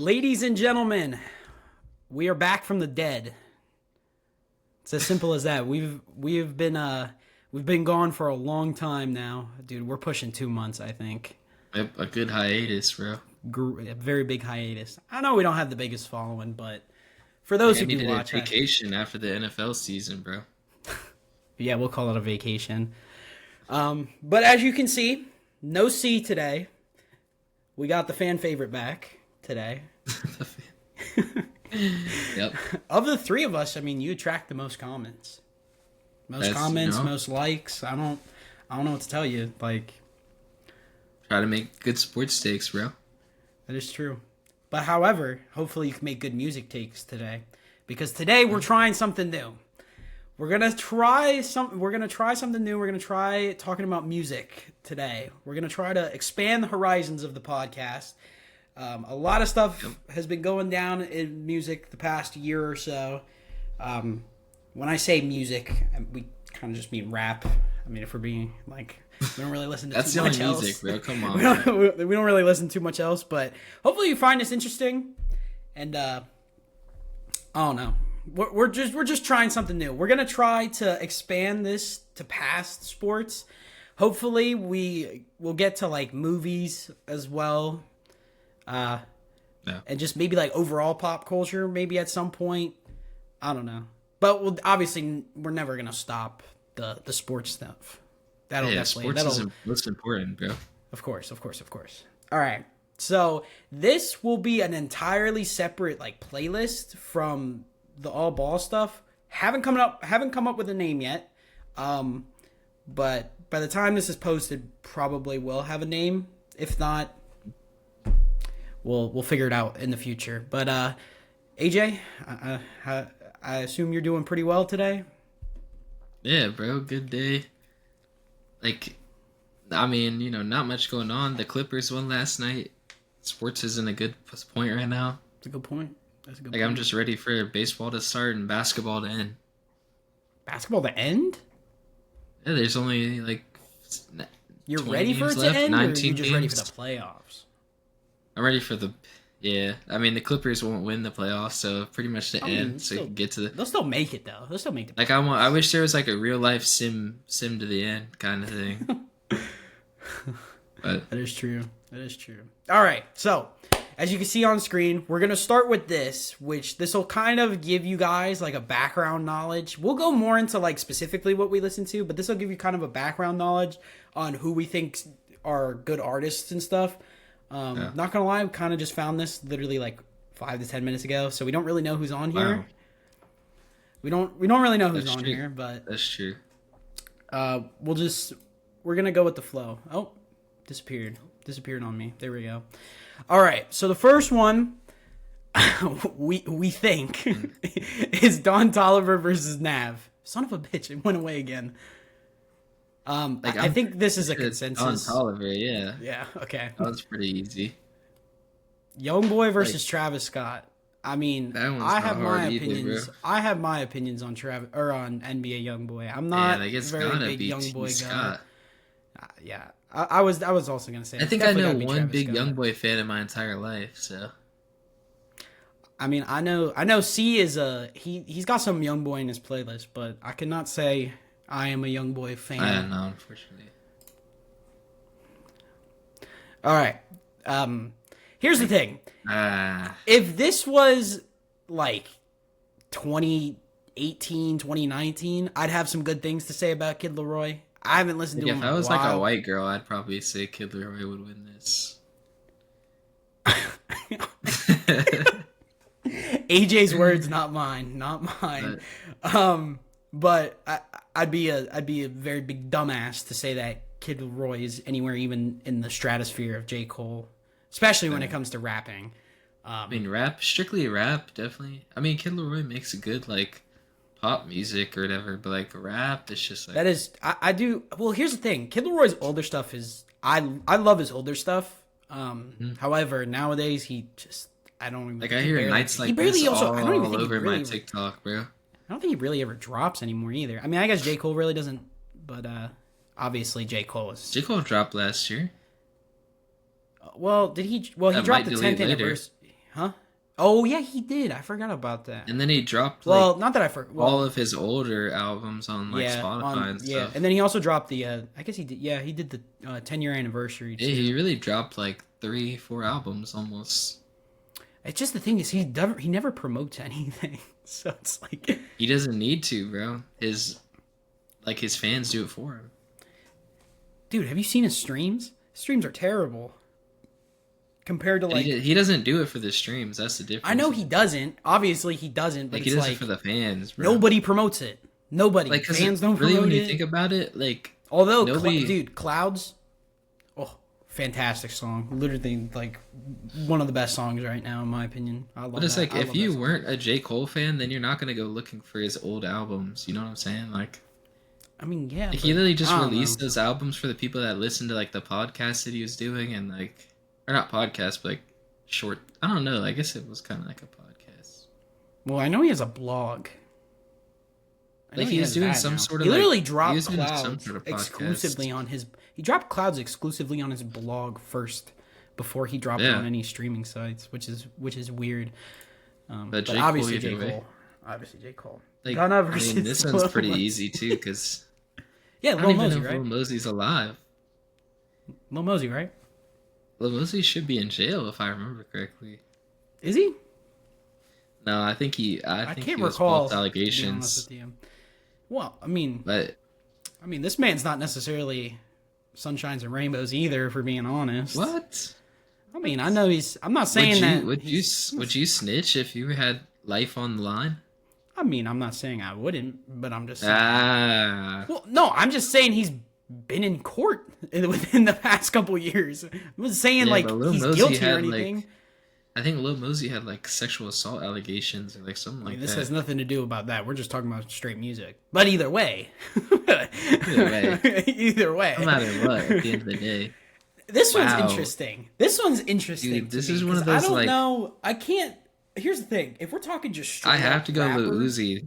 Ladies and gentlemen, we are back from the dead. It's as simple as that. We've been gone for a long time now, dude. We're pushing 2 months, I think. Yep, a good hiatus, bro. A very big hiatus. I know we don't have the biggest following, but for Like those I who do needed a watch, vacation after the NFL season, bro. yeah, we'll call it a vacation. But as you can see, no C today. We got the fan favorite back today. Yep. Of the three of us, I mean, you attract the most comments. Most likes. I don't know what to tell you. Like, Try to make good sports takes, bro. that is true. But however, hopefully you can make good music takes today. Because today we're trying something new. We're gonna try something new. We're gonna try talking about music today. We're gonna try to expand the horizons of the podcast. A lot of stuff has been going down in music the past year or so. When I say music, we kind of just mean rap. I mean, if we're being like, we don't really listen to That's too the much only else. music, bro. Come on. We don't really listen too much else, but hopefully you find this interesting. And I don't know. We're just trying something new. We're gonna try to expand this to past sports. Hopefully we will get to like movies as well. Yeah. And just maybe like overall pop culture, maybe at some point. I don't know. But obviously, we're never going to stop the sports stuff. Sports is most important, bro. Of course. All right. So this will be an entirely separate like playlist from the all ball stuff. Haven't come up with a name yet. But by the time this is posted, probably will have a name. If not, we'll figure it out in the future. But AJ, I assume you're doing pretty well today. Yeah, bro. Good day. Like, I mean, not much going on. The Clippers won last night. Sports is in a good point right now. That's a good point. Like, I'm just ready for baseball to start and basketball to end. Basketball to end? Yeah, there's only like You're 20 ready for it games to left, end, or are you 19 just ready for games. the playoffs? I'm ready for the. Yeah, I mean the Clippers won't win the playoffs, so pretty much the end. So you can get to the. They'll still make it though. They'll still make the. Like I wish there was like a real life sim to the end kind of thing. But That is true. All right, so as you can see on screen, we're gonna start with this, which this will kind of give you guys like a background knowledge. We'll go more into like specifically what we listen to, but this will give you kind of a background knowledge on who we think are good artists and stuff. Not gonna lie, we kind of just found this literally like 5 to 10 minutes ago, so we don't really know who's on here. wow, We don't really know who's that's on true. here, but That's true. we're gonna go with the flow. Oh, disappeared on me. There we go. All right, so the first one we think is Don Toliver versus Nav. Son of a bitch, it went away again. I think this is a consensus. Don Toliver, yeah, Yeah. Okay. that was pretty easy. Youngboy versus Travis Scott. I mean, That one's I not have my hard either, opinions. bro. I have my opinions on Travis or on NBA Youngboy. I'm not Like a it's very gotta big be Youngboy guy. Scott. Yeah, I was also gonna say. I it's think I definitely know gotta be one Travis big Scott. YoungBoy fan in my entire life. So I mean, I know. C is he's got some Youngboy in his playlist, but I cannot say I am a Youngboy fan. I don't know, unfortunately. All right. Here's the thing. Ah, If this was like 2018, 2019, I'd have some good things to say about Kid Laroi. I haven't listened to him if in I a was like a while. white girl, I'd probably say Kid Leroy would win this. AJ's words, not mine. But I'd be a very big dumbass to say that Kid Laroi is anywhere even in the stratosphere of J. Cole, especially when it comes to rapping. I mean, strictly rap, definitely. I mean, Kid Leroy makes a good like pop music or whatever, but like rap, it's just like That is, I do. Well, here's the thing: Kid Leroy's older stuff is I love his older stuff. However, nowadays he just I don't even like I hear nights like he barely this also all I don't even think he over really my TikTok, bro. I don't think he really ever drops anymore either. I mean, I guess J. Cole really doesn't, but obviously J. Cole is. J. Cole dropped last year. Well, did he? Well, he That dropped might the delete 10th later. anniversary. Huh? Oh yeah, he did. I forgot about that. And then he dropped Well, like not that I forgot. all Well, of his older albums on like yeah, Spotify and and stuff. then he also dropped the. I guess he did. Yeah, he did the 10-year anniversary Yeah, he too. really dropped like 3, 4 albums almost. It's just the thing is he never promotes anything, so it's like, He doesn't need to, bro. His fans do it for him. dude, have you seen his streams? His streams are terrible compared to like. He doesn't do it for the streams. That's the difference. I know he doesn't. Obviously, he doesn't. But Like he it's does like it for the fans, bro. nobody promotes it. Nobody. Like, 'cause Fans don't really, promote when you it. think about it, like Although, nobody. dude, Clouds, oh, fantastic song. Literally, like, one of the best songs right now, in my opinion. I love But it's that. like I if love you that song. weren't a J. Cole fan, then you're not gonna go looking for his old albums. You know what I'm saying? Like I mean, yeah. he literally just I don't released know. those albums for the people that listened to like the podcast that he was doing and like, or not podcast, but like short. I don't know. I guess it was kind of like a podcast. Well, I know he has a blog. I know Like he was has doing that some now. sort of He literally like, he dropped was doing some Clouds sort of podcast. exclusively on his. He dropped Clouds exclusively on his blog first, before he dropped it Yeah. on any streaming sites, which is weird. But J. Cole obviously either J. way. Cole. Obviously J. Cole. Like, Gunna I versus mean, this Lil one's pretty Mosey. easy too, because Yeah, I don't Lil even Mosey, know if right? Lil Mosey's alive. Lil Mosey, right? Lil Mosey should be in jail if I remember correctly. Is he? No, I think he I can't was recall. false To be honest allegations. with you. Well, I mean, But this man's not necessarily sunshines and rainbows either. If we're being honest. what? I mean, I know he's. I'm not saying that. Would you snitch if you had life on the line? I mean, I'm not saying I wouldn't, but I'm just saying. Ah, Well, no, I'm just saying he's been in court within the past couple years. I'm not saying Yeah, like but Lil he's Mosey guilty or had, like, anything. I think Lil Mosey had like sexual assault allegations or like something I mean, like this that. has nothing to do about that. We're just talking about straight music. But either way, way. either way, No matter what, at the end of the day, this one's Wow. interesting. This one's interesting. Dude, to this me, is one of 'cause those, I don't like- know. I can't. Here's the thing. If we're talking just straight I have up to go Lil rappers- Uzi.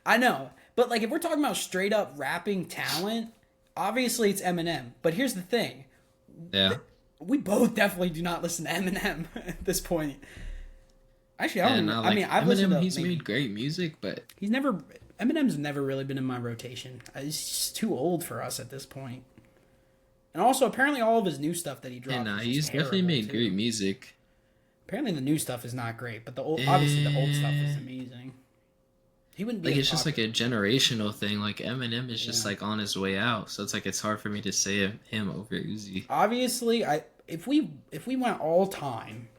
I know, but like if we're talking about straight up rapping talent, obviously it's Eminem. But here's the thing: Yeah, we both definitely do not listen to Eminem at this point. Actually, I don't. and Even, like, I mean, I've Eminem, listened to. he's maybe- made great music, but Eminem's never really been in my rotation. He's just too old for us at this point. And also, apparently, all of his new stuff that he dropped. yeah, nah, is he's just definitely terrible, made too. great music. Apparently, the new stuff is not great, but obviously the old stuff is amazing. He wouldn't be Like as it's just like popular. a generational thing. Like Eminem is just Yeah. like on his way out, so it's like it's hard for me to say him over Uzi. Obviously, if we went all time,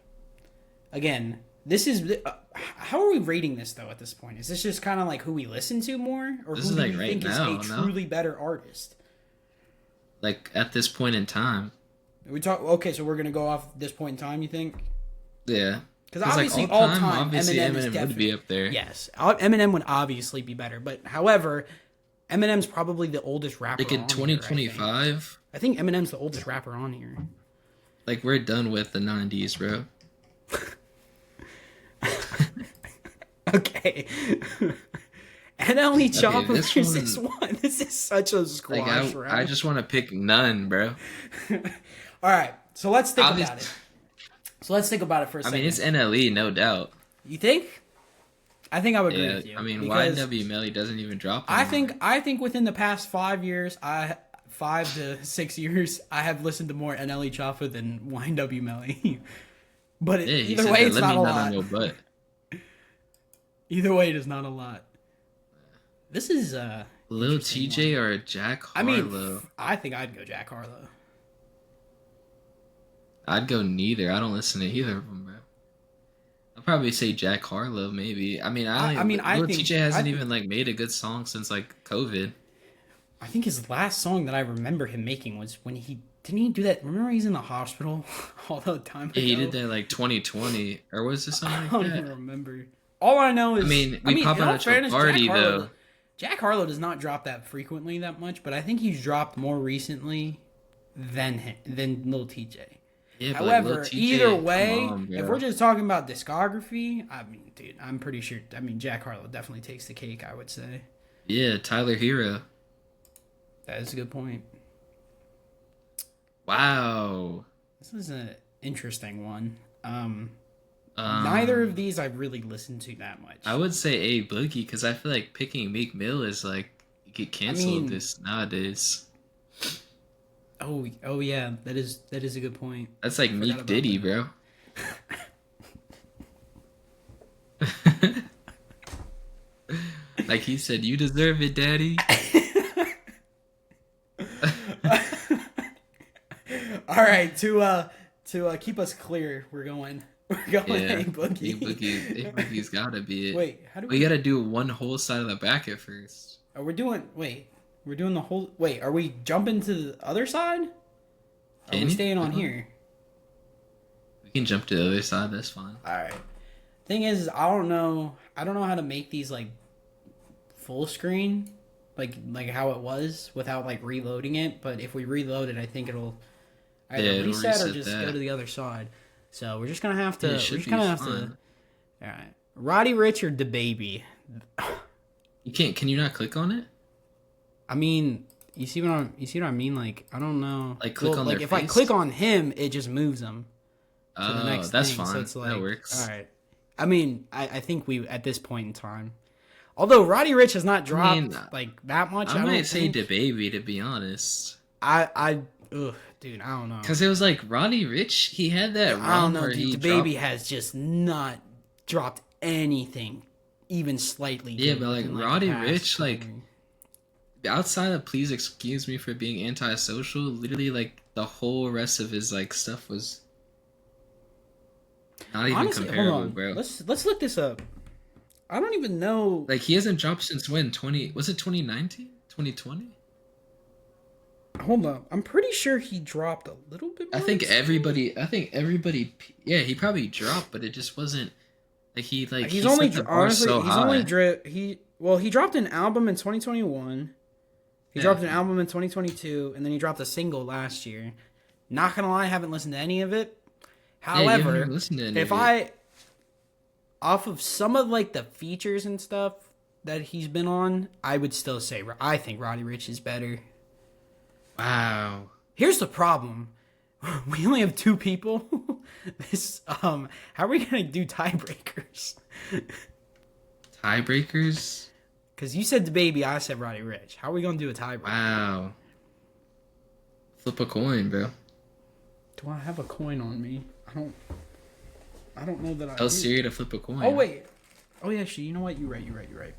again, this is how are we rating this though at this point? Is this just kind of like who we listen to more, or This who is, do like, you right think now, is a no? truly better artist? Like at this point in time, We talk okay, so we're gonna go off this point in time. You think? yeah. Because obviously, all time, obviously Eminem, is Eminem would definitely be up there. Yes, Eminem would obviously be better. But however, Eminem's probably the oldest rapper. Like in on here, 2025, I think Eminem's the oldest rapper on here. like we're done with the 90s, bro. Okay. NLE Chopper this versus one. This is such a Like squash I round. just want to pick none, bro. All right, so let's think Obvious- about it. So let's think about it for a I second. mean, it's NLE, no doubt. You think? I think I would agree Yeah, with you. I mean, because YW Melly doesn't even drop. I anymore. think within the past 5 years, 5 to 6 years, I have listened to more NLE Chopper than YW Melly. But Yeah, he either said way, that, it's "Let not me a nut on lot. your butt." Either way, it is not a lot. This is Lil interesting TJ or Jack I Harlow? mean, I think I'd go Jack Harlow. I'd go neither. I don't listen to either of them, bro. I'll probably say Jack Harlow, maybe. I mean, I mean, I Lil think- TJ hasn't I think- even like made a good song since like COVID. I think his last song that I remember him making was when he didn't he do that. Remember he's in the hospital all the time ago. Yeah, he did that like 2020, or was it I something don't like even that? remember. All I know is I mean, we pop in out all at your fairness, party, though. Jack Harlow does not drop that frequently that much, but I think he's dropped more recently than Lil TJ. Yeah, but like, Lil However, TJ, either way, come on, if bro. we're just talking about discography, I mean, dude, I'm pretty sure. I mean, Jack Harlow definitely takes the cake. I would say Yeah, Tyler Hero. that is a good point. Wow. This is an interesting one. Neither of these I really listened to that much. I would say A Boogie because I feel like picking Meek Mill is like you get canceled this nowadays. Oh yeah, that is a good point. That's like Meek Diddy, bro. Like he said, "You deserve it, daddy." All right, to keep us clear, we're going A Boogie. A Boogie's gotta be it. Wait, how do we gotta do one whole side of the bracket first? We're doing the whole. Wait, are we jumping to the other side? Are we staying on here? We can jump to the other side. That's fine. All right. Thing is, I don't know how to make these like full screen, like how it was without like reloading it. But if we reload it, I think it'll either reset or just go to the other side. So we're just gonna have to. All right, Roddy Ricch or DaBaby. You can't. Can you not click on it? I mean, you see what I mean? Like, I don't know. Like click on their face? If I click on him, it just moves them to the next that's thing. fine. So it's like, that works. All right. I mean, I think we at this point in time, although Roddy Ricch has not dropped like that much. I might say DaBaby, to be honest. Dude, I don't know. Because it was like Roddy Ricch, he had that run I don't know, where dude. DaBaby has just not dropped anything, even slightly. Yeah, but like Roddy Ricch, like outside of "Please Excuse Me for Being Antisocial," literally like the whole rest of his like stuff was not even comparable, bro. Let's look this up. I don't even know. Like he hasn't dropped since when? 2019? 2020? Hold on. I'm pretty sure he dropped a little bit more. I think everybody yeah, he probably dropped, but it just wasn't like he dropped an album in 2021. He dropped an album in 2022 and then he dropped a single last year. Not going to lie, I haven't listened to any of it. However, off of some of like the features and stuff that he's been on, I would still say I think Roddy Ricch is better. Wow. Here's the problem. We only have two people. How are we gonna do tiebreakers? Tiebreakers? Because you said DaBaby, I said Roddy Ricch. How are we gonna do a tiebreaker? Wow. Flip a coin, bro. Do I have a coin on me? I don't know that I. Tell Siri to flip a coin. Oh wait. Oh yeah, you know what? You're right.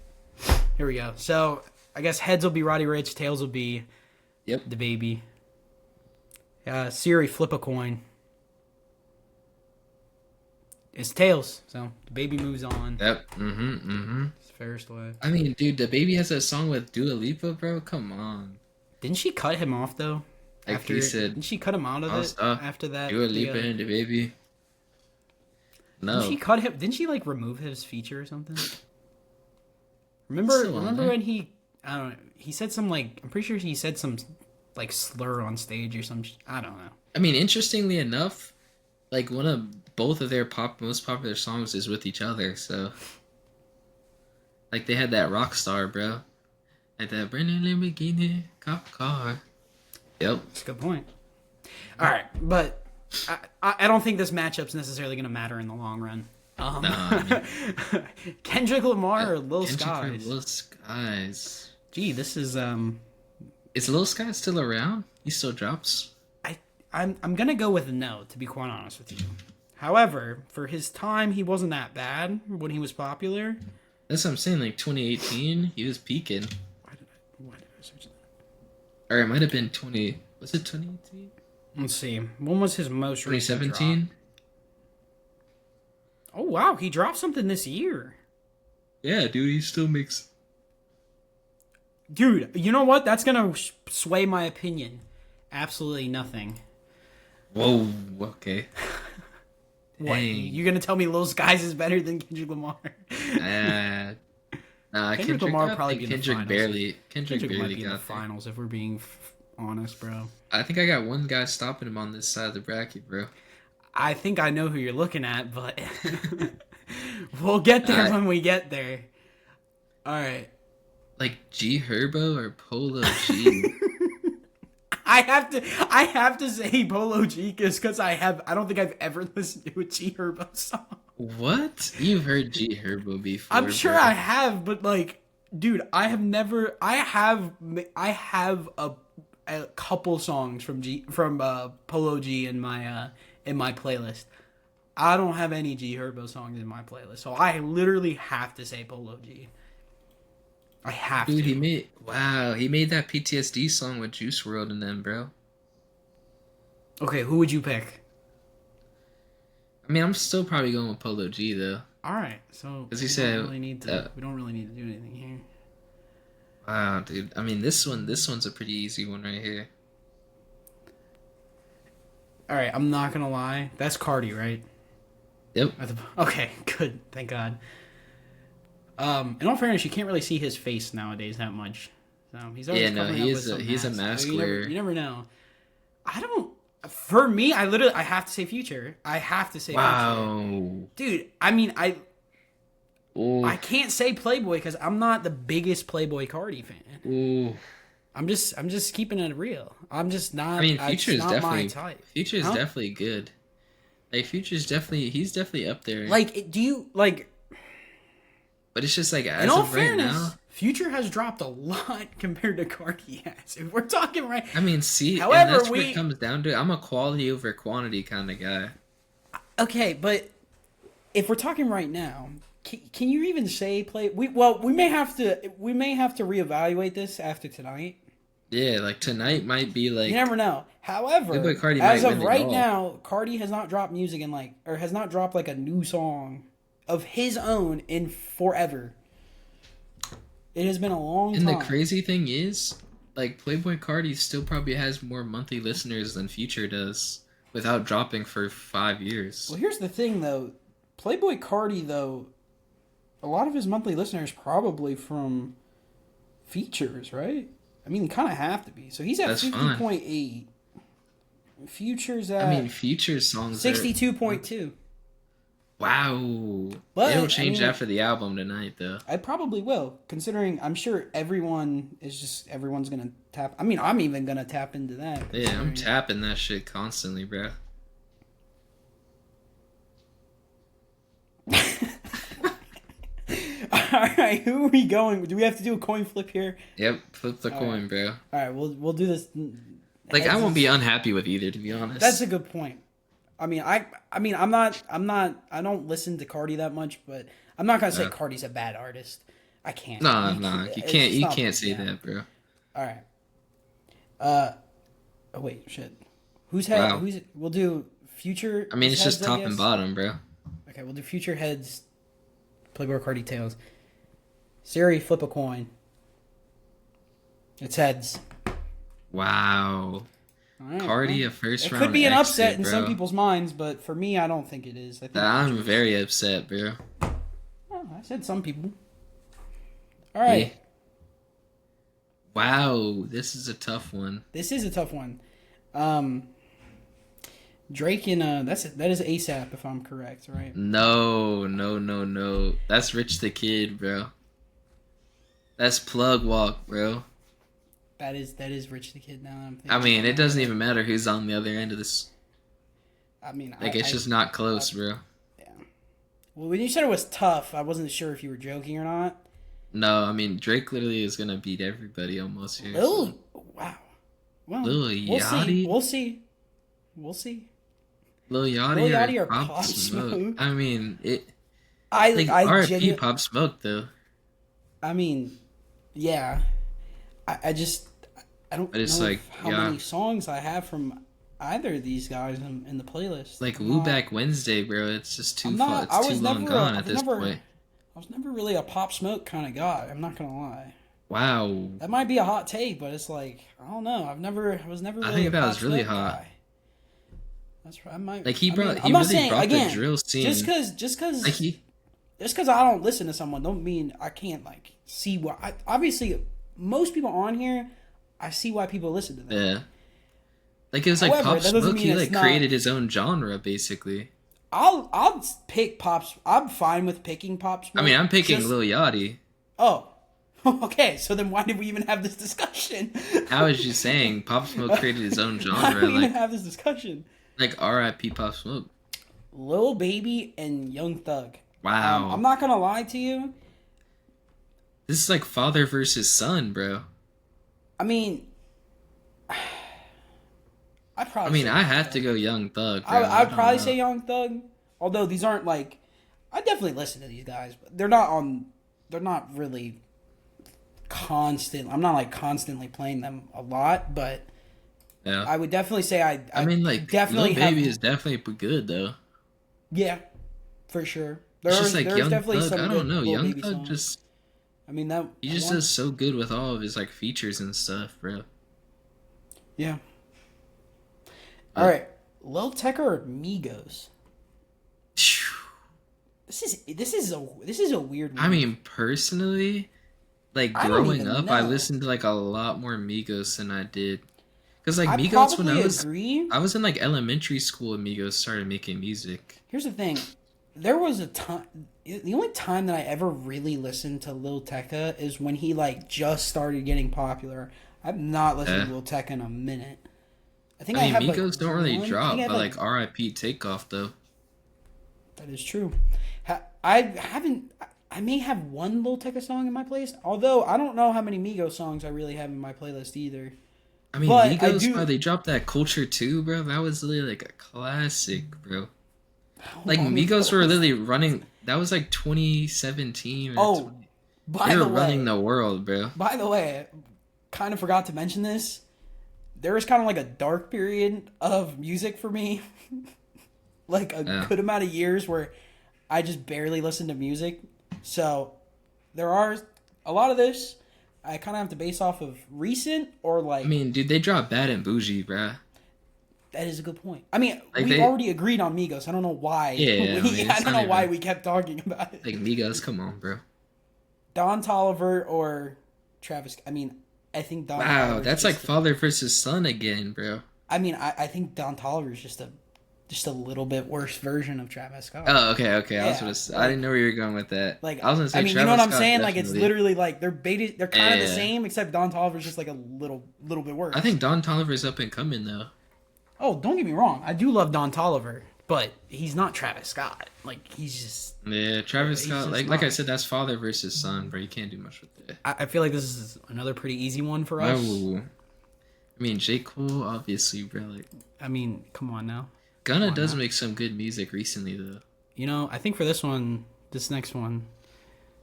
Here we go. So I guess heads will be Roddy Ricch, tails will be DaBaby. Siri, flip a coin. It's tails, so DaBaby moves on. Yep. It's the fairest way. I mean, dude, DaBaby has that song with Dua Lipa, bro. Come on. Didn't she cut him off though? Like he said, didn't she cut him out of it after that? Dua Lipa and DaBaby. No. Didn't she cut him? Didn't she like remove his feature or something? Remember when he? I don't know. He said some like. I'm pretty sure he said some like slur on stage or some. I don't know. I mean, interestingly enough, like one of both of their most popular songs is with each other. So, like they had that Rockstar, bro, and that Brandon Lamborghini cop car. Yep, that's a good point. All right, but I don't think this matchup's necessarily going to matter in the long run. Kendrick Lamar or Lil Skies? Lil Skies. Gee, this is Is Lil Skies still around? He still drops. I'm gonna go with no, to be quite honest with you. However, for his time, he wasn't that bad when he was popular. That's what I'm saying. Like 2018, he was peaking. Why did I search that? Or it might have been 20. Was it 2018? Let's see. When was his most recent 2017? Oh wow, he dropped something this year. Yeah, dude, he still makes. Dude, you know what? That's gonna sway my opinion. Absolutely nothing. Whoa. Okay. What? You gonna tell me Lil Skies is better than Kendrick Lamar? Nah, Kendrick Lamar probably be in the finals. Kendrick barely might be in the got there. finals if we're being honest, bro. I think I got one guy stopping him on this side of the bracket, bro. I think I know who you're looking at, but we'll get there when we get there. All right. Like G Herbo or Polo G. I have to say Polo G because I don't think I've ever listened to a G Herbo song. What? You've heard G Herbo before, I'm sure bro. I have, but like, dude, I have never. I have a couple songs from Polo G in my playlist. I don't have any G Herbo songs in my playlist, so I literally have to say Polo G. I have Dude, to. he made that PTSD song with Juice World and them, bro. Okay, who would you pick? I mean, I'm still probably going with Polo G though. All right, so Cause he said, we don't really need to do anything here. wow, dude. I mean, this one's a pretty easy one right here. All right, I'm not gonna lie. That's Cardi, right? Yep. Okay, good. Thank God. In all fairness, you can't really see his face nowadays that much. So he's always he's a mask so wearer. you never know. I don't. For me, I have to say Future. I have to say Wow. Future. Dude, I mean, Ooh. I can't say Playboy because I'm not the biggest Playboy Cardi fan. Ooh. I'm just keeping it real. I'm just not. I mean, Future is not definitely my type. Future is definitely good. Like he's definitely up there. Like, do you like? But it's just like as In all of right fairness, now. Future has dropped a lot compared to Cardi has. If we're talking right. I mean, see, However, and that's what it comes down to. I'm a quality over quantity kind of guy. Okay, but if we're talking right now, can you even say play? We may have to reevaluate this after tonight. Yeah, like tonight might be like You never know. However, Playboy Cardi as might of win it right all. now, Cardi has not dropped music has not dropped like a new song of his own in forever. It has been a long And time. the crazy thing is, like Playboy Cardi still probably has more monthly listeners than Future does without dropping for 5 years. Well, here's the thing though. Playboy Cardi though, a lot of his monthly listeners probably from features, right? I mean, kind of have to be. So he's at That's 50.8. Future's at I mean, Future's songs 62.2. Wow. But, It'll change I mean, after the album tonight, though. I probably will, considering I'm sure everyone's gonna tap. I mean, I'm even gonna tap into that. Yeah, I'm tapping that shit constantly, bro. All right, who are we going? Do we have to do a coin flip here? Yep, flip the coin, bro. All right, we'll do this. Like, I won't be unhappy with either, to be honest. That's a good point. I mean, I don't listen to Cardi that much, but I'm not gonna say Cardi's a bad artist. I can't. No, you It's can't say that, bro. All right. Oh wait, shit. We'll do Future. I mean, it's heads, just top guess. and bottom, bro. Okay, we'll do Future heads. Playboy Cardi tails. Siri, flip a coin. It's heads. Wow. All right, Cardi, well, a first it round could be an exit, upset in bro. some people's minds, but for me, I don't think it is. I'm very upset, bro. Oh, I said some people. All right. Yeah. Wow, this is a tough one. This is a tough one. Drake and that is ASAP if I'm correct, right? No. That's Rich the Kid, bro. That's Plug Walk, bro. That is Rich the Kid now. I'm thinking I mean, it doesn't even matter who's on the other end of this. I mean, Like, it's just not close, bro. Yeah. Well, when you said it was tough, I wasn't sure if you were joking or not. No, I mean, Drake literally is gonna beat everybody almost here. Oh, wow. Well, Lil Yachty? We'll see. Lil Lil Yachty or or Pop Smoke? I mean, I R.I.P. Pop Smoke, though. I mean, yeah. I don't But it's know like, how many songs I have from either of these guys in the playlist. Like, Woo Back Wednesday, bro. It's just too long gone at this point. I was never really a Pop Smoke kind of guy. I'm not gonna lie. Wow. That might be a hot take, but it's like I don't know. I was never. Really I think a that Pop was really Smoke hot. guy. That's right. I might. Like, he I'm really not brought again, the drill scene. Just because Like, I don't listen to someone don't mean I can't like see why. Obviously, most people on here, I see why people listen to them. yeah. Like, it was like However, Pop that doesn't Smoke, mean he, it's like, not- created his own genre, basically. I'll pick Pops. I'm fine with picking Pop Smoke. I mean, I'm picking just- Lil Yachty. Oh, okay. So then why did we even have this discussion? I was just saying, Pop Smoke created his own Why genre. did we even Like, have this discussion? R.I.P. Pop Smoke. Lil Baby and Young Thug. Wow. I'm not gonna lie to you. This is like father versus son, bro. I mean, I have to go Young Thug, bro. I'd don't probably know. say Young Thug. Although these aren't like, I definitely listen to these guys, but they're not on. They're not really constant. I'm not like constantly playing them a lot, but Yeah. I would definitely say I mean, like, definitely Lil Baby have, is definitely good, though. yeah, for sure. It's just like There's Young definitely Thug. some I don't good know. Lil Young Baby Thug songs. just I mean that he just does so good with all of his like features and stuff, bro. Yeah. All right, Lil Tecca or Migos? This is a weird one. I mean, personally, like I don't growing even up, know. I listened to like a lot more Migos than I did. Cause like I Migos, when probably agree. I was in like elementary school, and Migos started making music. Here's the thing. There was a time. The only time that I ever really listened to Lil Tecca is when he like just started getting popular. I've not listened to Lil Tecca in a minute. I think I mean, have Migos like don't really one- I drop, think I but have, like R.I.P. Takeoff though. that is true. I haven't. I may have one Lil Tecca song in my playlist. Although I don't know how many Migos songs I really have in my playlist either. I mean, But Migos, bro, they dropped that Culture 2, bro. That was literally like a classic, bro. Like Migos were literally running. That was like 2017. Or by they the were way, running the world, bro. By the way, kind of forgot to mention this. There was kind of like a dark period of music for me. Like a good amount of years where I just barely listened to music. So there are a lot of this I kind of have to base off of recent or like. I mean, dude, they dropped Bad and Bougie, bruh. That is a good point. I mean, Like we already agreed on Migos. I don't know why. Yeah, I don't know why we kept talking about it. Like Migos, come on, bro. Don Toliver or Travis. I mean, I think Don. Wow, Toliver's that's like father versus son again, bro. I mean, I think Don Toliver is just a little bit worse version of Travis Scott. Oh, okay. Yeah, I didn't know where you were going with that. Like, I was gonna say, I mean, Travis you know what I'm Scott, saying? Like, it's definitely. literally like they're kind of the Yeah. same, except Don Toliver's just like a little bit worse. I think Don Toliver's up and coming though. Oh, don't get me wrong. I do love Don Toliver, but he's not Travis Scott. Like, he's just. Yeah, Travis Scott. just Like I not. said, that's father versus son, bro. You can't do much with that. I feel like this is another pretty easy one for us. Oh, I mean, J. Cole, obviously, bro. Like, I mean, come on now. Gunna does make some good music recently, though. You know, I think for this next one,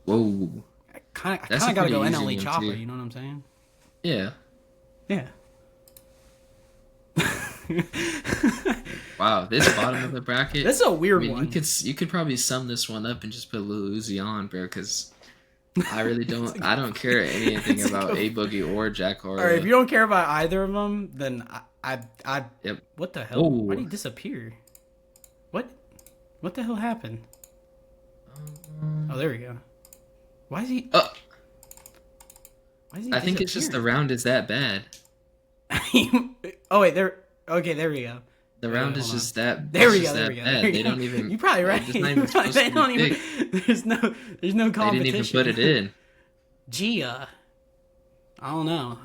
Whoa. I kind of That's a gotta go pretty easy NLE one, Chopper. too. You know what I'm saying? Yeah. Yeah. Wow, this bottom of the bracket. This is a weird one. You could probably sum this one up and just put Lil Uzi on, bro, because I really don't. I don't care anything about A Boogie or Jack Harlow. All right, if you don't care about either of them, then I Yep. What the hell? Oh. Why did he disappear? What the hell happened? Oh, there we go. Why is he? Oh, Why is he? I think it's just the round is that bad. Oh wait, there. Okay, there we go. The round is just that. There we it's go. just There that we go. bad. There we They go. don't even. You're probably right. It's not even supposed They to don't be even. big. There's no They didn't competition. even put it in. Gia. I don't know.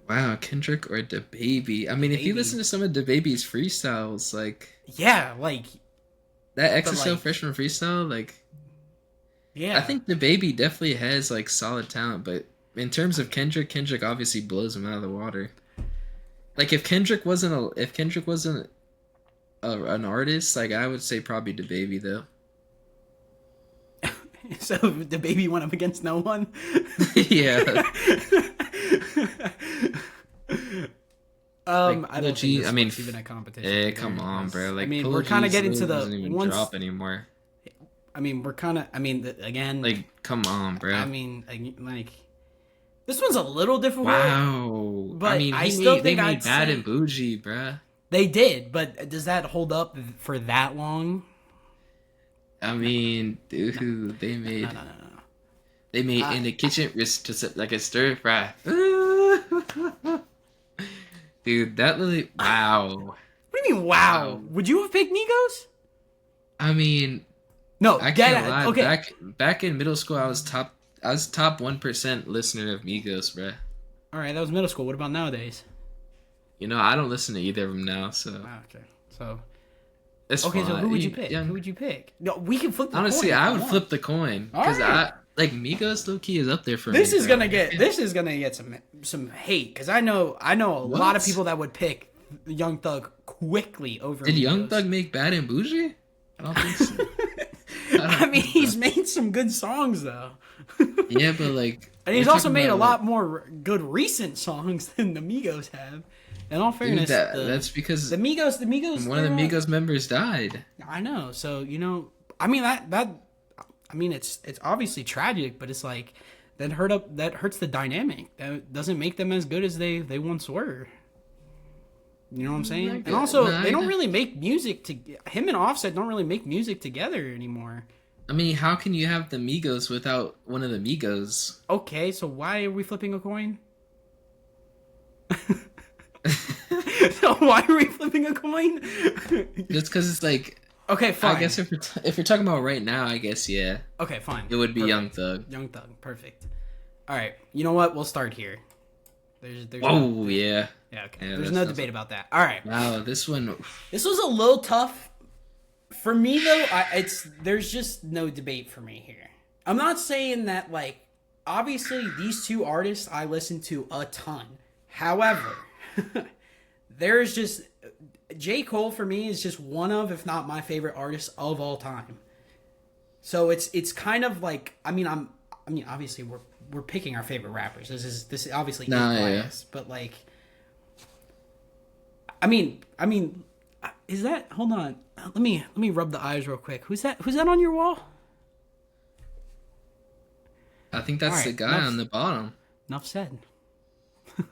Wow, Kendrick or DaBaby. I mean, if you DaBaby. listen to some of DaBaby's freestyles, like Yeah, like that But, XSL like- freshman freestyle, like yeah. I think DaBaby definitely has like solid talent, but in terms of Kendrick obviously blows him out of the water. Like if Kendrick wasn't an artist, like I would say probably DaBaby though. So the baby went up against no one. Yeah. I don't think this I mean, one's even a competition. Eh, either, come on, because, bro. Like I mean, Polo we're kind of G's getting to doesn't the even once. drop anymore. I mean, we're kind of. I mean, again. Like, come on, bro. I mean, like this one's a little difficult. Wow. But I mean, I still they think made I'd Bad say- and Bougie, bruh. They did, but does that hold up for that long? I mean, dude, they made No. they made in the kitchen just like a stir fry. Dude, that really wow. What do you mean? Wow. Would you have picked Migos? I mean, No. I get can't it. lie. Okay. Back in middle school, I was top 1% listener of Migos, bruh. All right, that was middle school. What about nowadays? You know, I don't listen to either of them now, so Ah, okay. So It's Okay, so fine. who would you pick? Young. Who would you pick? No, we can flip the Honestly, coin if I you would want. flip the coin All because right. I like Migos. Low key is up there for This me. is Bro. gonna get some hate because I know a lot of What? people that would pick Young Thug quickly over Did Young Migos. Thug make Bad and Bougie? I don't think so. I I don't mean, think he's so. made some good songs though, Yeah, but like, and he's we're also talking made a about, lot more good recent songs than the Migos have. In all Dude, fairness, that's because the Migos, one of the they're, Migos members died. I know. So I mean I mean it's obviously tragic, but it's like that hurts the dynamic. That doesn't make them as good as they once were. You know what I'm saying? And also, they don't really make music to him and Offset don't really make music together anymore. I mean, how can you have the Migos without one of the Migos? Okay, so why are we flipping a coin? So why are we flipping a coin? Just because it's like, Okay, fine. I guess if we're talking about right now, I guess yeah, Okay, fine. it would be Perfect. Young Thug. Young Thug, perfect. All right, you know what? We'll start here. There's Oh yeah. yeah. Okay. Yeah, There's that no sounds debate about that. All right. Wow, this one. This was a little tough for me though. There's just no debate for me here. I'm not saying that like obviously these two artists I listen to a ton. However, there's just J. Cole for me is just one of, if not my favorite artist of all time. So it's kind of like I mean obviously we're picking our favorite rappers. This is obviously biased, but like I mean is that hold on. Let me rub the eyes real quick. Who's that on your wall? I think that's Alright, the guy on the bottom. Enough said.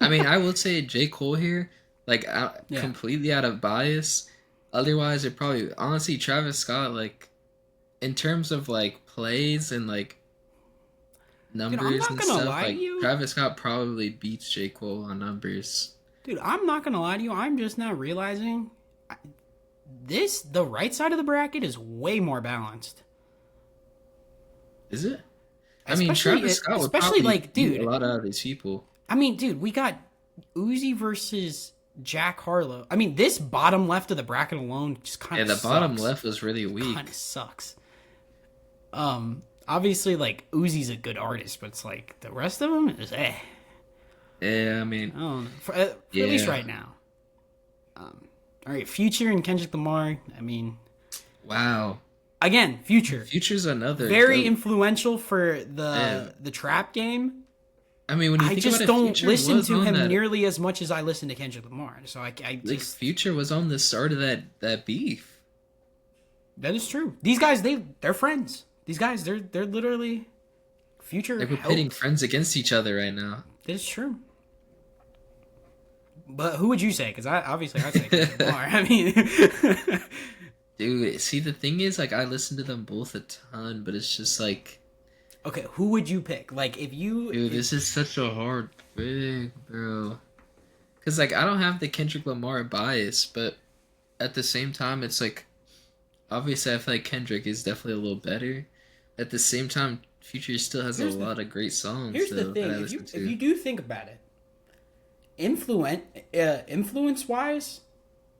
I mean, I will say J. Cole here, like Yeah. completely out of bias. Otherwise, it probably honestly Travis Scott, like in terms of like plays and like numbers not and gonna stuff, lie to like you. Travis Scott probably beats J. Cole on numbers. Dude, I'm not gonna lie to you. I'm just now realizing the right side of the bracket is way more balanced. Is it? I mean, Especially- Travis Scott would especially, probably like, beat dude. a lot out of these people. I mean, dude, we got Uzi versus Jack Harlow. I mean, this bottom left of the bracket alone just kind Yeah, of the bottom left was really weak. kind of sucks. Obviously, like Uzi's a good artist, but it's like the rest of them is Yeah, I mean, I don't know. For at least Yeah. right now. All right, Future and Kendrick Lamar. I mean, wow. again, Future Future's another very dope- influential for Yeah. the trap game. I mean, when you I think just about it, don't Future listen was to on him that, nearly as much as I listen to Kendrick Lamar. So I like, just Future was on the start of that beef. that is true. These guys they're friends. These guys they're literally Future. Like we're pitting friends against each other right now. That is true. But who would you say? Because I'd say Kendrick Lamar. I mean, Dude, see the thing is, like I listen to them both a ton, but it's just like, okay, who would you pick? Like if you dude, this is such a hard pick, bro. Cause like I don't have the Kendrick Lamar bias, but at the same time, it's like, obviously I feel like Kendrick is definitely a little better. At the same time, Future still has a lot of great songs. Here's the though, thing: that I if listen to. you do think about it, influence wise,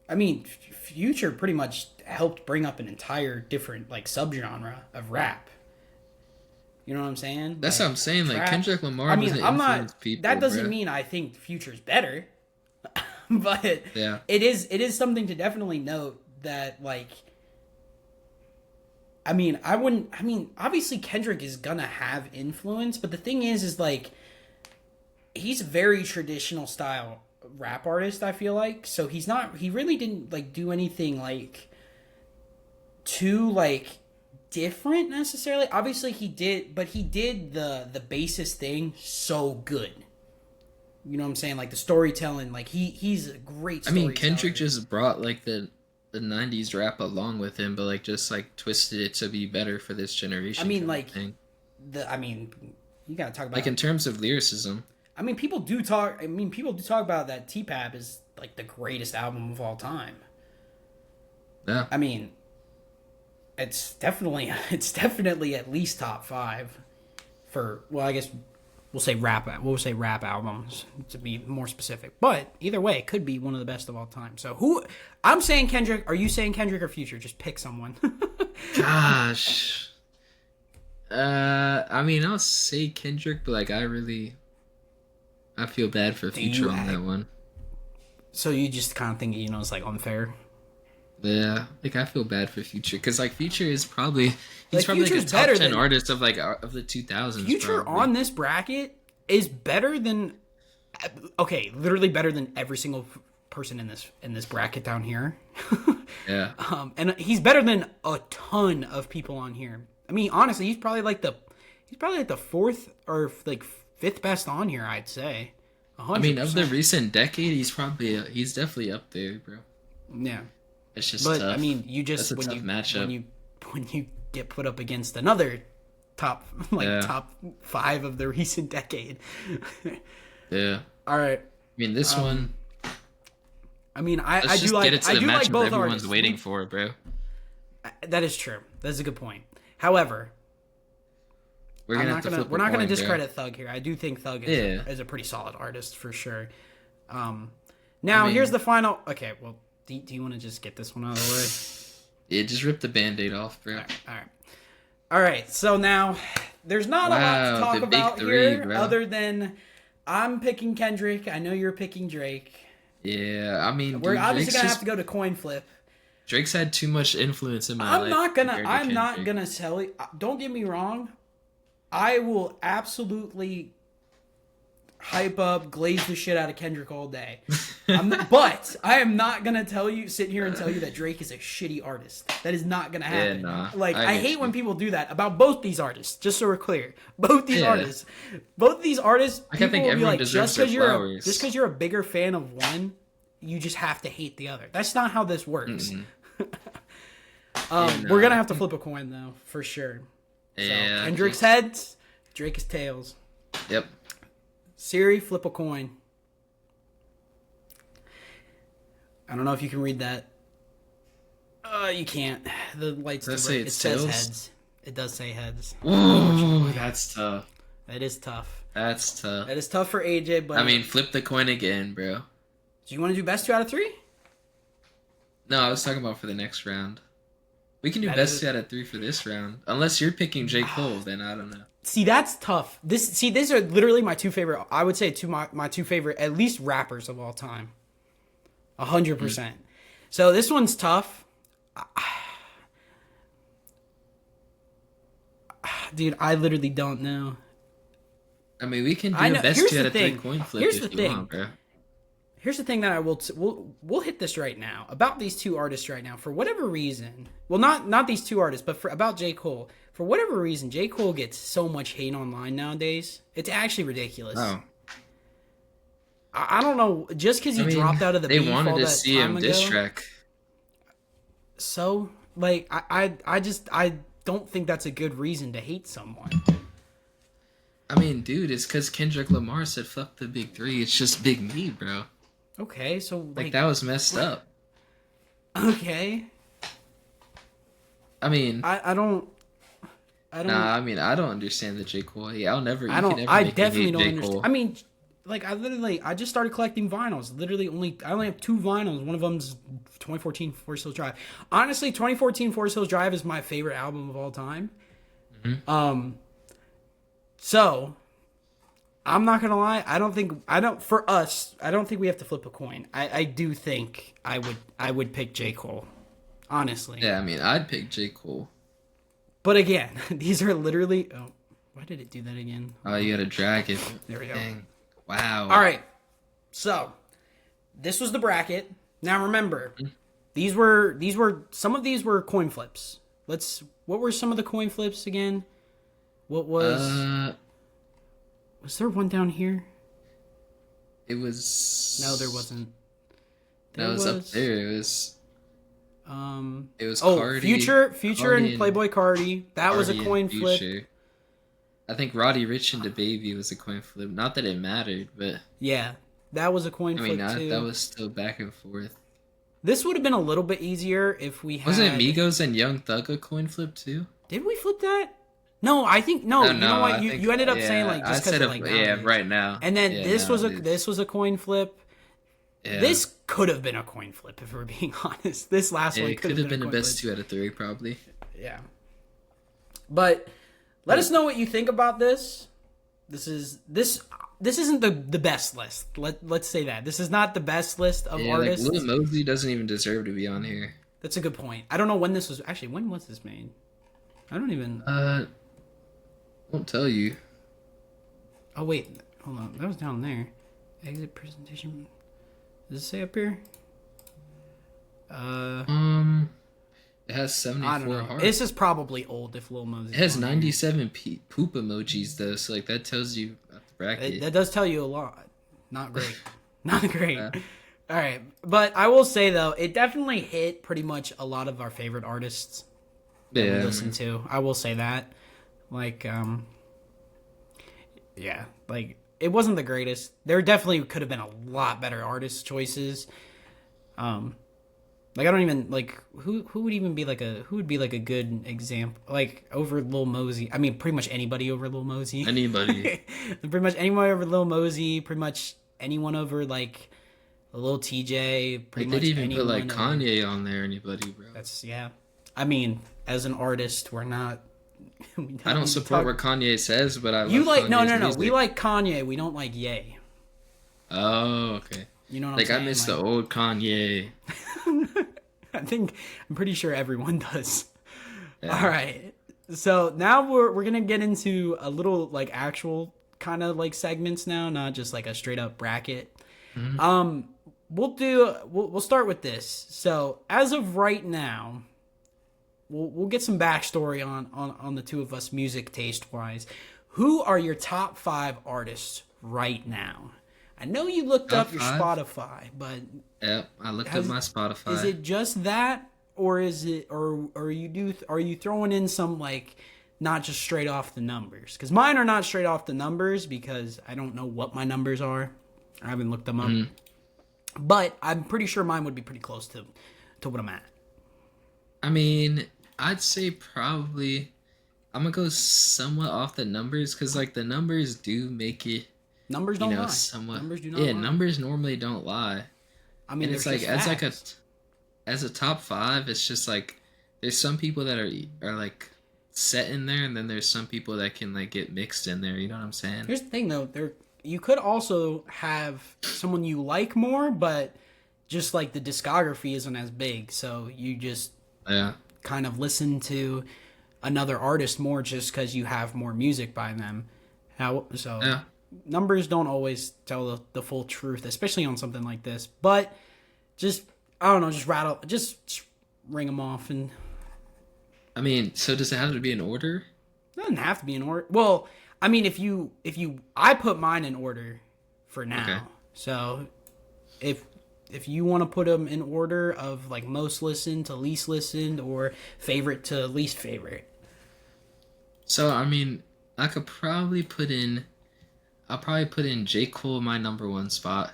I mean, Future pretty much helped bring up an entire different like subgenre of rap. You know what I'm saying? That's Like, what I'm saying. Like trap- Kendrick Lamar I mean, doesn't I'm influence not. people. That doesn't bruh. mean I think Future's better, but Yeah. it is something to definitely note that like. I mean, obviously Kendrick is gonna have influence, but the thing is like, he's a very traditional style rap artist, I feel like. So he really didn't like do anything like too like different necessarily. Obviously he did, but he did the bassist thing so good. You know what I'm saying? Like the storytelling, like he's a great I mean, storyteller. Kendrick just brought like the 90s rap along with him, but like just like twisted it to be better for this generation. I mean, kind of like thing. you gotta talk about Like in terms of lyricism. people do talk about that T-Pap is like the greatest album of all time. Yeah. I mean, it's definitely at least top 5 for, well, I guess we'll say rap albums to be more specific. But either way, it could be one of the best of all time. So who? I'm saying Kendrick. Are you saying Kendrick or Future? Just pick someone. Gosh. I mean, I'll say Kendrick, but like I feel bad for Future on that one. So you just kind of think, it's like unfair. Yeah, like I feel bad for Future because like Future is probably Future's like a top better 10 than, artist of the 2000s. Future probably. on this bracket is better than, literally better than every single person in this bracket down here. Yeah. And he's better than a ton of people on here. I mean, honestly, he's probably like the fourth or like fifth best on here, I'd say. 100%. I mean, of the recent decade, he's definitely up there, bro. Yeah. It's just tough. I mean, you just That's a tough matchup. When you get put up against another top 5 of the recent decade. Yeah. All right. I mean, this one. I mean, I Let's do just like get it to I the do like matchup both everyone's artists. waiting for, bro. That is true. That's a good point. However, We're not gonna discredit Thug here. I do think Thug is a pretty solid artist for sure. Now here's the final. Okay, well, do you want to just get this one out of the way? Yeah, just rip the Band-Aid off, bro. All right. So now there's not a lot to talk about here, bro. other than I'm picking Kendrick. I know you're picking Drake. Yeah, I mean, we're obviously gonna have to go to coin flip. Drake's had too much influence in my life. I'm not gonna tell you. Don't get me wrong. I will absolutely hype up, glaze the shit out of Kendrick all day. But I am not gonna sit here and tell you that Drake is a shitty artist. That is not gonna happen. Yeah, nah, like I hate when people do that about both these artists. Just so we're clear, both these artists. I think everyone deserves their flowers. Just because you're a bigger fan of one, you just have to hate the other. That's not how this works. We're gonna have to flip a coin though, for sure. So, Yeah. Kendrick's heads, Drake is tails. Yep. Siri, flip a coin. I don't know if you can read that. You can't. The lights. Does it say says tails? heads. It does say heads. Ooh, that's tough. That is tough. That's tough. That is tough for AJ. But I mean, flip the coin again, bro. Do you want to do best 2 out of 3? No, I was talking about for the next round. We can do That best is- 2 out of 3 for this round. Unless you're picking J. Cole, then I don't know. See, that's tough. These are literally my 2 favorite. I would say my 2 favorite, at least rappers of all time. 100%. So this one's tough. Dude, I literally don't know. I mean, we can do I know- best here's 2 the out of 3 thing. coin flip Here's if the you thing. want, bro. Here's the thing that I we'll hit this right now about these 2 artists right now. For whatever reason, well, not these 2 artists, but about J. Cole. For whatever reason, J. Cole gets so much hate online nowadays. It's actually ridiculous. Oh. I don't know. Just because he dropped out of the they beef wanted all to that see time him ago. diss track. So, like, I don't think that's a good reason to hate someone. I mean, dude, it's because Kendrick Lamar said fuck the big 3. It's just big me, bro. Okay, so Like that was messed up. Okay. I mean, I don't. nah, I mean, I don't understand the J. Cole. Yeah, I'll never. I don't. You can never I make me definitely hate don't J. understand. Cole. I mean, like I just started collecting vinyls. I only have 2 vinyls. One of them's 2014 Forest Hills Drive. Honestly, 2014 Forest Hills Drive is my favorite album of all time. Mm-hmm. So I'm not gonna lie. I don't think we have to flip a coin. I do think I would pick J. Cole. Honestly. Yeah, I mean, I'd pick J. Cole. But again, these are literally. Oh, why did it do that again? Oh, you gotta drag it. There we go. Dang. Wow. All right. So, this was the bracket. Now remember, these were some of these were coin flips. What were some of the coin flips again? What was there one down here? It was. No, there wasn't. No, it was up there. It was. It was Cardi. Future Cardi and Playboy Cardi. That was a Cardi coin and flip. Future. I think Roddy Ricch and DaBaby was a coin flip. Not that it mattered, but Yeah, that was a coin I mean, flip too. that was still back and forth. This would have been a little bit easier if we had. Wasn't Migos and Young Thug a coin flip too? Did we flip that? No, I think no. Oh You know no, what? I think You ended up saying yeah. like I just because said of like yeah, nowadays, right now. and then Yeah, nowadays. this was a coin flip. Yeah. This could have been a coin flip if we're being honest. This last one It could could have have been a been the coin best flip. 2 out of 3, probably. Yeah, but let us But know what you think about this. This isn't the best list. Let's say that this is not the best list of yeah, like Lil artists. Mosey doesn't even deserve to be on here. That's a good point. I don't know when this was actually. When was this made? I don't even. Won't tell you. Oh wait, hold on. That was down there. Exit presentation. Does it say up here? It has I don't 74 know. hearts. This is probably old if Lil Mosey. It has 97 poop emojis though, so like that tells you about the bracket. That does tell you a lot. Not great. Not great. Yeah. All right, but I will say though, it definitely hit pretty much a lot of our favorite artists that we Yeah. listen to. I will say that. Like, yeah, like it wasn't the greatest. There definitely could have been a lot better artist choices. Like I don't even like who would even be like a good example like over Lil Mosey. I mean, pretty much anybody over Lil Mosey. Anybody. Pretty much anyone over Lil Mosey. Pretty much anyone over like a Lil TJ. Like Pretty they much didn't even put anyone like over- Kanye on there. Anybody, bro? That's yeah. I mean, as an artist, we're not. We I don't support what Kanye says, but I You love like Kanye's no. music. We like Kanye. We don't like Ye. Oh, okay. You know what Like I'm I saying? miss the old Kanye. I'm pretty sure everyone does. Yeah. All right. So now we're gonna get into a little like actual kind of like segments now, not just like a straight up bracket. Mhm. We'll start with this. So as of right now, we'll get some backstory on the two of us music taste wise. Who are your top 5 artists right now? I know you looked Top up your 5? Spotify, but Yep, I looked up my Spotify. is it just that, or is it, or are you throwing in some like not just straight off the numbers? Because mine are not straight off the numbers because I don't know what my numbers are. I haven't looked them up, but I'm pretty sure mine would be pretty close to what I'm at. I mean, I'd say probably I'm gonna go somewhat off the numbers because like the numbers do make it, Numbers you don't know, lie. somewhat. Numbers do not Yeah, lie. numbers normally don't lie. I mean, And it's they're like just as facts. as a top 5, it's just like there's some people that are like set in there, and then there's some people that can like get mixed in there. You know what I'm saying? Here's the thing, though. You could also have someone you like more, but just like the discography isn't as big, so you just Yeah. kind of listen to another artist more just because you have more music by them. Yeah. Numbers don't always tell the full truth, especially on something like this. But just I don't know, just ring them off, and I mean, so does it have to be in order? it doesn't have to be in order. Well, I mean, I put mine in order for now. Okay. So if you want to put them in order of like most listened to least listened or favorite to least favorite. So I mean, I could probably put in. I'll probably put in J. Cole in my number 1 spot.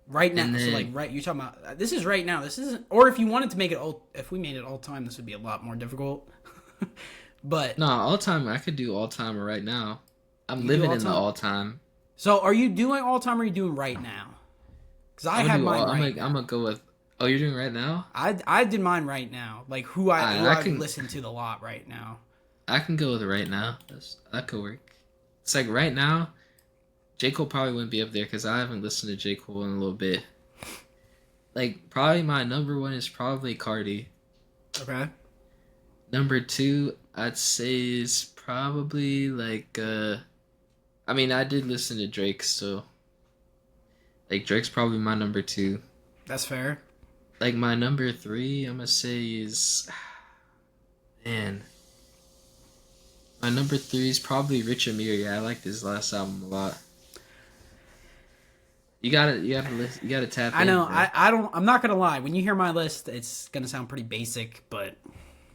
Right now, And so then- like right, you're talking about this is right now. This isn't, or if you wanted to make it all, if we made it all time, this would be a lot more difficult. But No, all time. I could do all time right now. I'm You do living all in the time? all time. so, are you doing all time or are you doing right now? Because I have mine right now. I'm gonna go with. Oh, you're doing right now? I did mine right now. Like who I I can- listen to the lot right now. I can go with right now. That could work. It's like right now, J. Cole probably wouldn't be up there because I haven't listened to J. Cole in a little bit. Like, probably my number 1 is probably Cardi. Okay. Number 2, I'd say is probably like, I mean, I did listen to Drake, so. Like, Drake's probably my number 2. That's fair. Like, my number 3, I'm gonna say is. Man. My number 3 is probably Rich Amir. Yeah, I liked his last album a lot. You gotta tap I in. know. Bro. I'm not gonna lie. When you hear my list, it's gonna sound pretty basic, but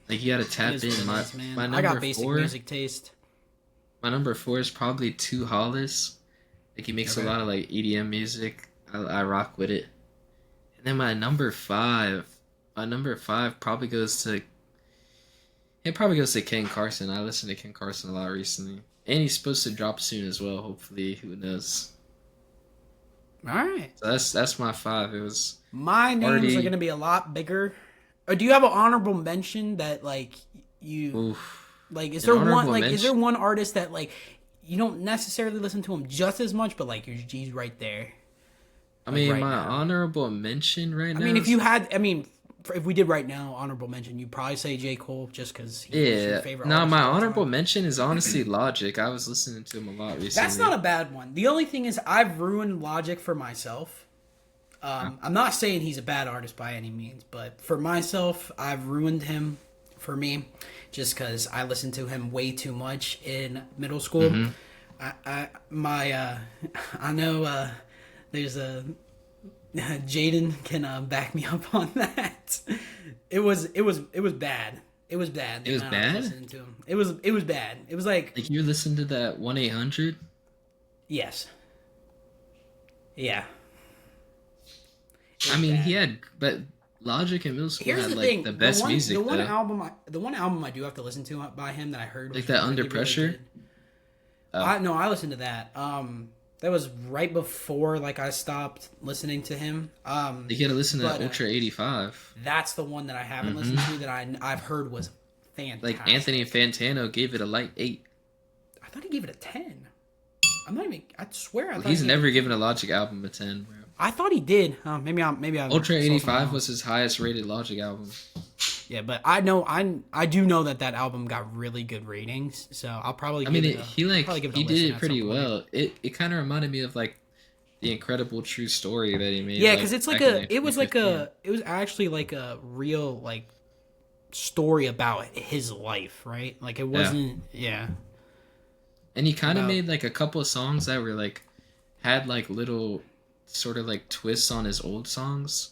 Like you gotta it tap is in. what it is, man. My I number got basic 4. music taste. My number 4 is probably Too Hollis. Like he makes Okay. a lot of like EDM music. I rock with it. And then my number 5 probably goes to. It probably goes to Ken Carson. I listened to Ken Carson a lot recently, and he's supposed to drop soon as well. Hopefully, who knows? All right. So that's my five. It was My names are already gonna be a lot bigger. Or do you have an honorable mention that like you oof. like? Is An there one honorable like? Is there mention? one artist that like you don't necessarily listen to him just as much, but like your G's right there? I Like mean, right my now. honorable mention right I now. mean, if you had, I mean, if we did right now, honorable mention, you'd probably say J. Cole just because he's your Yeah. favorite No, artist my of all honorable time. mention is honestly Logic. I was listening to him a lot recently. That's not a bad one. The only thing is, I've ruined Logic for myself. I'm not saying he's a bad artist by any means, but for myself, I've ruined him for me just because I listened to him way too much in middle school. Mm-hmm. I know there's a Jaden can back me up on that. It was bad. It was bad. It was the amount I was bad? listening to him. It was bad. It was like Like you listened to that 1-800? yes, yeah. It I was mean, bad. he had, but Logic in middle school Here's had the like thing: the best music. the one though. album I do have to listen to by him that I heard Like was that really, Under really Pressure? good. Oh. I listened to that. That was right before like I stopped listening to him. You gotta listen to but, Ultra 85. That's the one that I haven't listened to that I've heard was fantastic. Like Anthony Fantano gave it a light 8. I thought he gave it a 10. I'm not even. I swear I thought He's he never given a Logic album a 10, bro. I thought he did. Maybe I. Ultra saw something 85 wrong. was his highest rated Logic album. Yeah, but I do know that album got really good ratings. So I'll probably. I mean, give it a, he like probably give it a he listen did it at pretty some point. well. It kind of reminded me of like the incredible true story that he made. Yeah, because it's like back in it was like 2015. it was actually like a real like story about his life, right? Like it wasn't. Yeah. And he kind of about- made like a couple of songs that were like had like little sort of like twists on his old songs.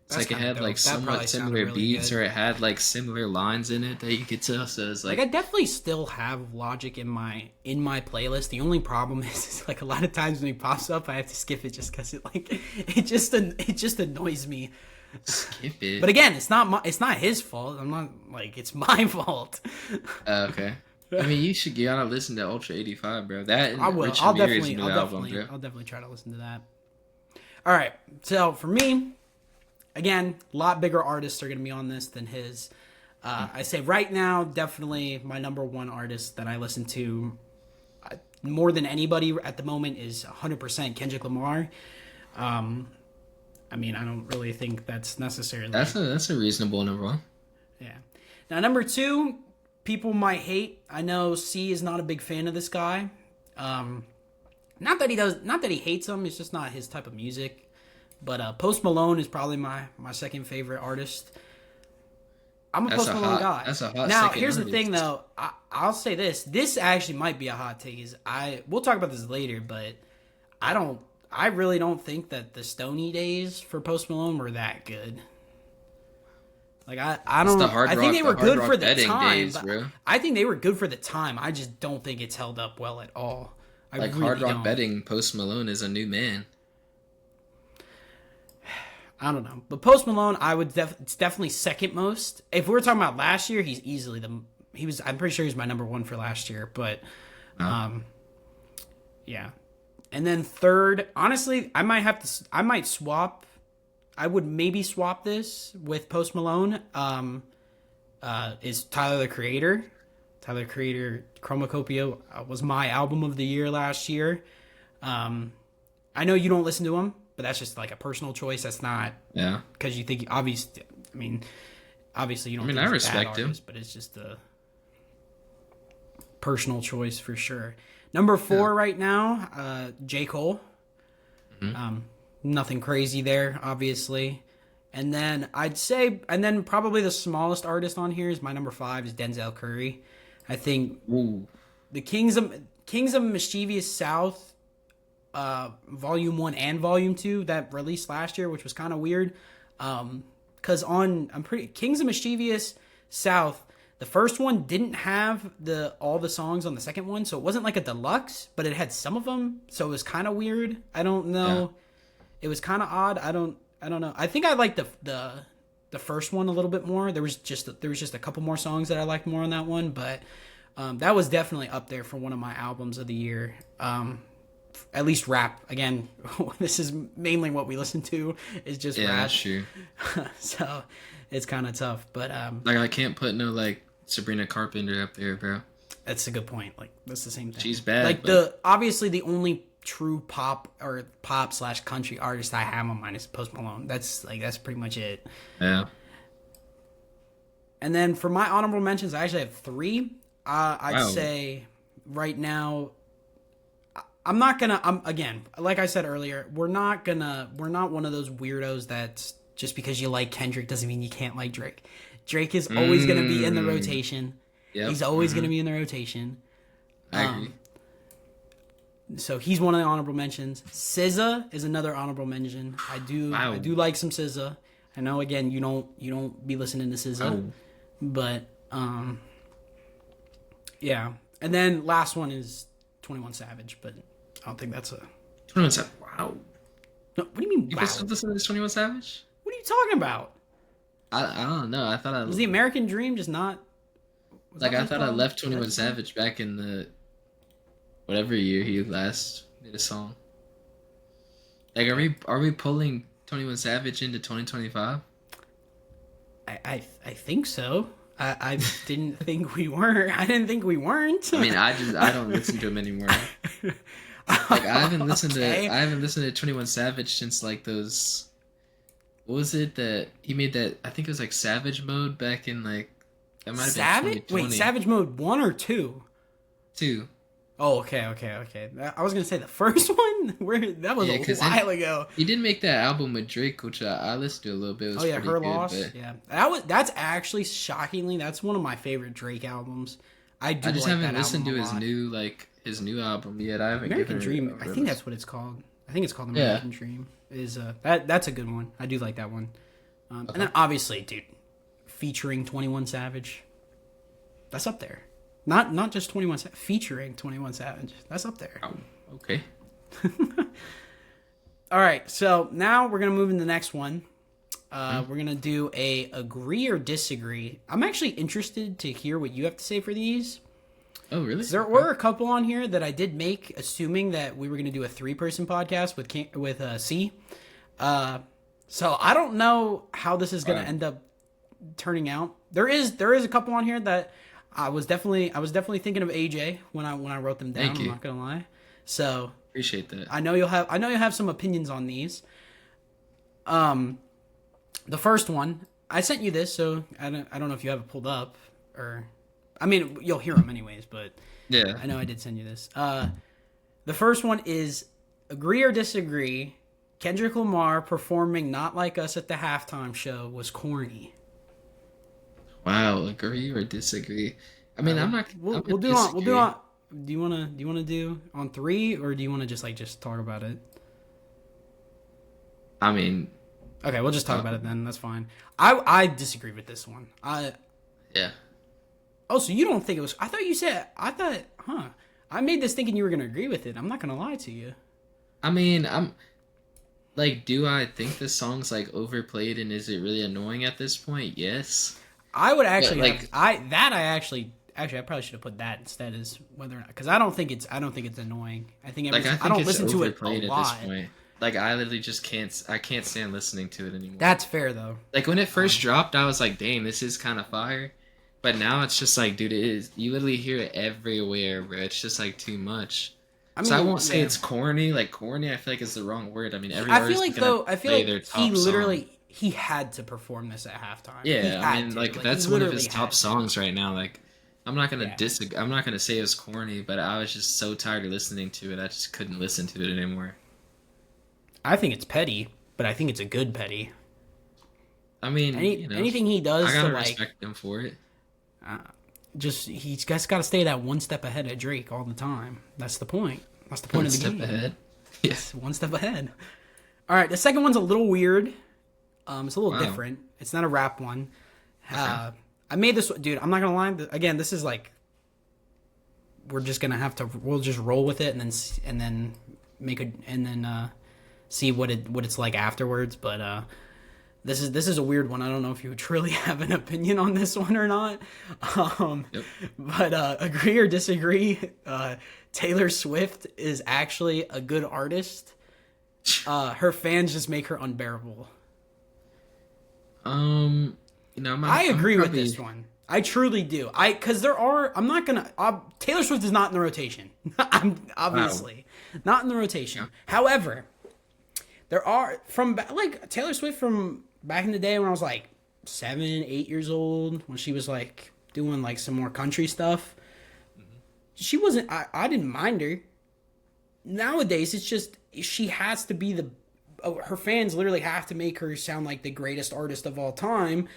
It's That's like it kinda had dope. like That somewhat probably sounded similar really beats, good. or it had like similar lines in it that you could tell. So it's Like I definitely still have Logic in my playlist. The only problem is like a lot of times when he pops up, I have to skip it just because it just annoys me. skip it. But again, it's not his fault. I'm not like it's my fault. Okay. I mean, you should gotta listen to Ultra 85, bro. That and I will. Rich I'll Ramirez's definitely. new I'll album, definitely. bro. I'll definitely try to listen to that. All right. So for me, again, a lot bigger artists are going to be on this than his. I say right now, definitely my number one artist that I listen to more than anybody at the moment is 100% Kendrick Lamar. I mean, I don't really think that's necessarily. That's a reasonable number one. Yeah. Now, number two, people might hate. I know C is not a big fan of this guy. Not that he hates him. It's just not his type of music. But Post Malone is probably my second favorite artist. I'm a That's Post a Malone hot- guy. that's a hot Now, second here's the artist. thing, though. I'll say this. This actually might be a hot take. We'll talk about this later, but I really don't think that the Stony days for Post Malone were that good. Like I don't. the hard I think rock- they were the hard good rock for the betting time. days, but bro. I think they were good for the time. I just don't think it's held up well at all. I Like really Hard Rock don't. Betting, Post Malone is a new man. I don't know, but Post Malone, it's definitely second most. If we were talking about last year, he's easily I'm pretty sure he's my number one for last year. But, yeah. And then third, honestly, I might swap. I would maybe swap this with Post Malone. Is Tyler the Creator. Tyler the Creator, Chromacopia was my album of the year last year. I know you don't listen to him, but that's just like a personal choice. That's not Yeah. because you think obviously you don't. I mean, think I he's a bad respect him. artist, but it's just a personal choice for sure. Number 4 right now, J. Cole. Nothing crazy there, obviously. And then probably the smallest artist on here is my number 5 is Denzel Curry. I think Ooh. the Kings of Mischievous South, Volume 1 and Volume 2 that released last year, which was kind of weird. Because Kings of Mischievous South, the first one didn't have all the songs on the second one, so it wasn't like a deluxe, but it had some of them, so it was kind of weird. I don't know. Yeah. It was kind of odd. I don't know. I think I like the first one a little bit more. There was just a couple more songs that I liked more on that one, but that was definitely up there for one of my albums of the year. At least rap. Again, this is mainly what we listen to is just rap. Yeah, sure. So it's kind of tough, but like I can't put no like Sabrina Carpenter up there, bro. that's a good point. Like that's the same thing. She's bad. Like obviously the only true pop / country artist I have on mine is Post Malone. That's pretty much it. Yeah. And then for my honorable mentions, I actually have 3. I'd Wow. say right now, I'm not gonna. Again, like I said earlier, we're not one of those weirdos that's just because you like Kendrick doesn't mean you can't like Drake. Drake is always gonna be in the rotation. Yep. He's always gonna be in the rotation. I agree. So he's one of the honorable mentions. SZA is another honorable mention. I do like some SZA. I know again you don't be listening to SZA, but yeah. And then last one is 21 Savage, but I don't think that's a 21 Savage. Wow. No, what do you mean? You Wow. listen to 21 Savage? What are you talking about? I don't know. I thought Was the American Dream just not? Like I thought I left 21 Savage back in the whatever year he last did a song. Like are we pulling 21 Savage into 2025? I think so. I didn't think we were. I didn't think we weren't. I mean, I don't listen to him anymore. Like I haven't listened to 21 Savage since like those. What was it that he made that? I think it was like Savage Mode back in like. That might have Savage? been 2020. Wait, Savage Mode 1 or 2? 2. Oh, okay. I was gonna say the first one. That was a while ago. He did make that album with Drake, which I listened to a little bit. It was pretty Her good, Loss. but Yeah, that's actually shockingly that's one of my favorite Drake albums. I just haven't listened to his new album yet. I haven't. American Dream. I think that's what it's called. I think it's called American Dream. Is that's a good one. I do like that one. And then obviously, dude, featuring 21 Savage. That's up there. Not just 21 Savage, featuring 21 Savage. That's up there. Oh, okay. All right, so now we're gonna move into the next one. We're gonna do a agree or disagree. I'm actually interested to hear what you have to say for these. Oh, really? There were a couple on here that I did make, assuming that we were gonna do a 3-person podcast with C. So I don't know how this is gonna end up turning out. There is a couple on here that I was definitely thinking of AJ when I wrote them down. I'm not gonna lie. So appreciate that. I know you'll have some opinions on these. The first one I sent you this, so I don't know if you have it pulled up or, I mean you'll hear them anyways, but yeah, I know I did send you this. The first one is agree or disagree. Kendrick Lamar performing "Not Like Us" at the halftime show was corny. Wow, agree or disagree? I mean, We'll do on. Do you wanna do on 3, or do you wanna just talk about it? I mean, okay, we'll just talk about it then. That's fine. I disagree with this one. Yeah. Oh, so you don't think it was? I thought you said. I made this thinking you were gonna agree with it. I'm not gonna lie to you. I mean, I'm like, do I think this song's like overplayed and is it really annoying at this point? Yes. I would actually I probably should have put that instead as whether or not, because I don't think it's annoying. I think I don't listen to it a lot. At this point. Like I literally just can't stand listening to it anymore. That's fair though. Like when it first dropped, I was like, dang, this is kind of fire. But now it's just like, dude, it is. You literally hear it everywhere, bro. It's just like too much. I mean, so I won't say it's corny. Like corny, I feel like is the wrong word. I mean, I feel like he literally he had to perform this at halftime. Yeah, I mean, like that's one of his top songs right now. Like, I'm not gonna I'm not gonna say it was corny, but I was just so tired of listening to it. I just couldn't listen to it anymore. I think it's petty, but I think it's a good petty. I mean, anything he does, I gotta respect him for it. He's got to stay that one step ahead of Drake all the time. That's the point. That's the point of the game. One step ahead. Yes, one step ahead. All right, the second one's a little weird. It's a little different. It's not a rap one. I made this, dude. I'm not gonna lie. Again, this is like we're just gonna have to. We'll just roll with it and then see what it's like afterwards. But This is a weird one. I don't know if you truly have an opinion on this one or not. Um, Yep. but agree or disagree, Taylor Swift is actually a good artist. Her fans just make her unbearable. I I'm agree with probably this one. I truly do. Because there are. I'm not gonna. Taylor Swift is not in the rotation. I'm wow. obviously not in the rotation. However, there are like Taylor Swift from back in the day when I was like 7, 8 years old, when she was like doing like some more country stuff. She wasn't. I didn't mind her. Nowadays, it's just she has to be the. Her fans literally have to make her sound like the greatest artist of all time,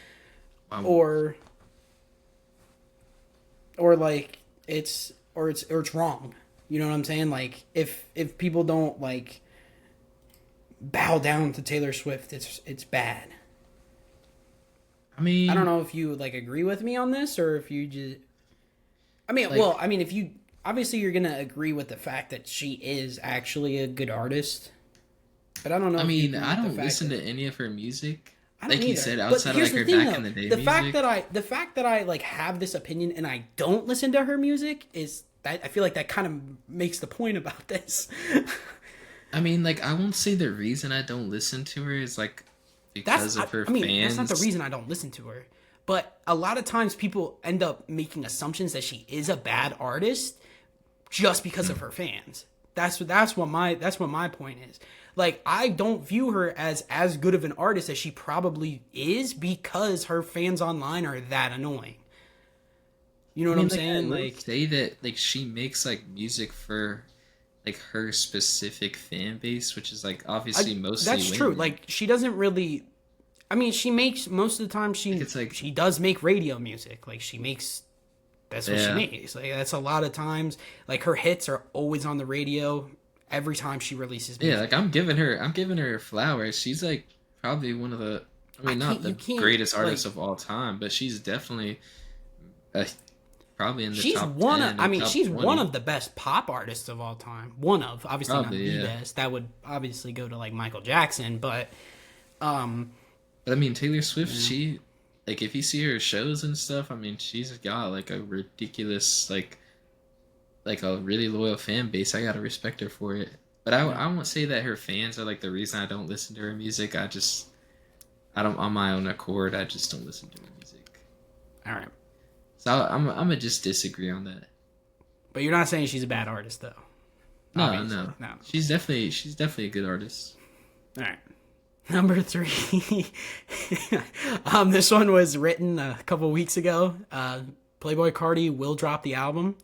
Um, or like it's wrong. You know what I'm saying? Like if people don't like bow down to Taylor Swift, it's bad. I I don't mean, know if you like agree with me on this or if you just. I mean, well, like, I mean, if you obviously you're gonna agree with the fact that she is actually a good artist, but I don't know I if you mean, agree I with the don't fact listen that to any of her music. I don't Like you either. said, But outside of here's like the her thing, back in though: the day the fact music. that I like have this opinion and I don't listen to her music is that I feel like that kind of makes the point about this. I mean, like I won't say the reason I don't listen to her is like That's because of her I mean that's not the fans. reason I don't listen to her. But a lot of times people end up making assumptions that she is a bad artist just because of her fans. That's what my point is. Like I don't view her as good of an artist as she probably is because her fans online are that annoying. You know I what mean, I'm like I saying? will Like say that like she makes like music for like her specific fan base, which is like I obviously mostly that's true. women. Like she doesn't really I mean, she makes most of the time Like she it's like she does make radio music. Like she makes that's what she yeah, makes. Like that's a lot of times like her hits are always on the radio every time she releases yeah. music. Like I'm giving her flowers. She's like probably one of the. I I mean, can't not you the can't greatest artist like of all time, but she's definitely uh, probably in the she's top one of 10 I or mean top she's one 20. of the best pop artists of all time. One of, obviously not Probably the yeah. best. That would obviously go to like Michael Jackson, but um But I mean, Taylor Swift, yeah. she like if you see her shows and stuff, I mean, she's got like a ridiculous like a really loyal fan base. I gotta respect her for it. But Yeah. I won't say that her fans are like the reason I don't listen to her music. I don't on my own accord. I just don't listen to her music. All right. So I'm gonna just disagree on that. But you're not saying she's a bad artist though. No, Obviously. no, No. she's definitely a good artist. All right. Number 3. This one was written a couple weeks ago. Playboy Cardi will drop the album.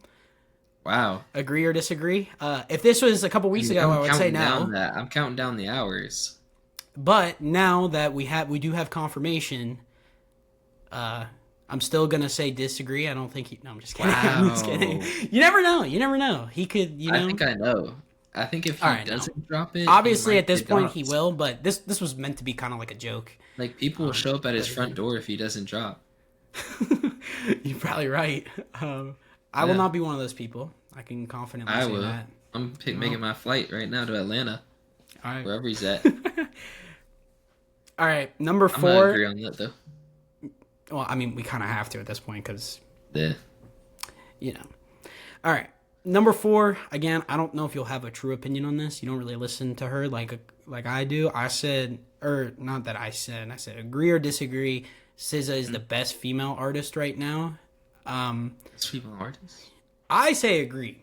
Wow. Agree or disagree? If this was a couple weeks ago, I would say no. I'm counting down the hours. But now that we do have confirmation, I'm still gonna say disagree. I don't think he. No, I'm just kidding. I'm just kidding. Wow. You never know. You never know. He could. You know. I think I know. I think if he All right. No. doesn't drop it, Obviously, it at might this get point, he dropped. will. But this was meant to be kind of like a joke. Like people will show up at his but- front door if he doesn't drop. You're probably right. I will Yeah. not be one of those people. I can confidently I say will. that. Making my flight right now to Atlanta, All right. wherever he's at. All right. Number I'm gonna 4. agree on that though. Well, I mean, we kind of have to at this point because Yeah. you know. All right. Number 4. Again, I don't know if you'll have a true opinion on this. You don't really listen to her like I do. I said, or not that I said. I said agree or disagree. SZA is the best female artist right now. It's female artists. I say agree.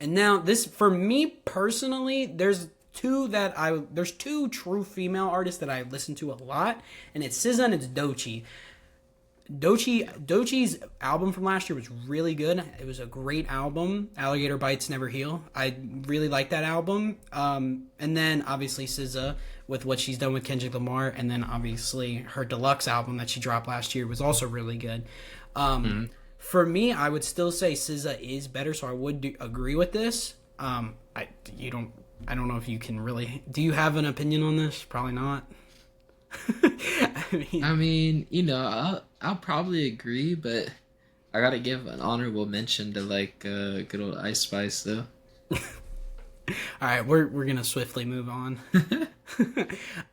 And now this, for me personally, there's two true female artists that I listen to a lot, and it's SZA and it's Doechii. Doechii's album from last year was really good. It was a great album. Alligator Bites Never Heal. I really like that album. And then obviously SZA with what she's done with Kendrick Lamar, and then obviously her deluxe album that she dropped last year was also really good. For me, I would still say SZA is better, so I would agree with this. I don't know if you can really. Do you have an opinion on this? Probably not. I mean, I'll probably agree, but I gotta give an honorable mention to like good old Ice Spice though. All right, we're gonna swiftly move on.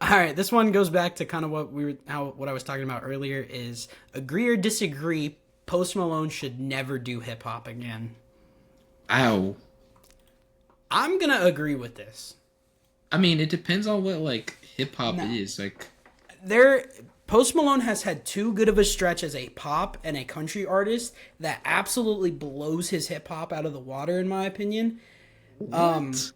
All right, this one goes back to kind of what I was talking about earlier is agree or disagree. Post Malone should never do hip hop again. Ow. I'm gonna agree with this. I mean, it depends on what like hip hop No. is. Like, There, Post Malone has had too good of a stretch as a pop and a country artist that absolutely blows his hip hop out of the water, in my opinion. what?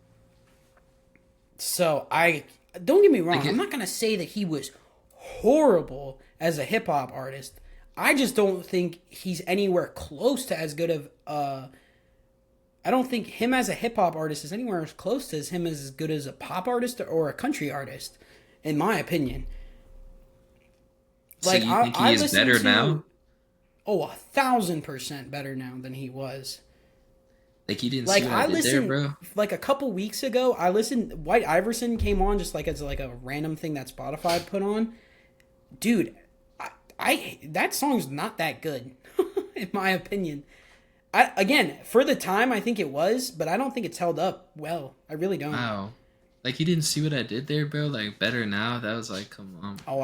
So I don't get me wrong. Like I'm not gonna say that he was horrible as a hip hop artist. I just don't think he's anywhere close to as good of. I don't think him as a hip hop artist is anywhere as close to him as good as a pop artist or a country artist, in my opinion. So you think he is listen better now? Oh, 1,000% better now than he was. Like you didn't Like see what I I did there, listened, bro? like a couple weeks ago, I listened. White Iverson came on just like as like a random thing that Spotify put on. Dude, I that song's not that good, in my opinion. Again, for the time, I think it was, but I don't think it's held up well. I really don't. Wow. Like you didn't see what I did there, bro? Like better now? That was like, come on. Oh,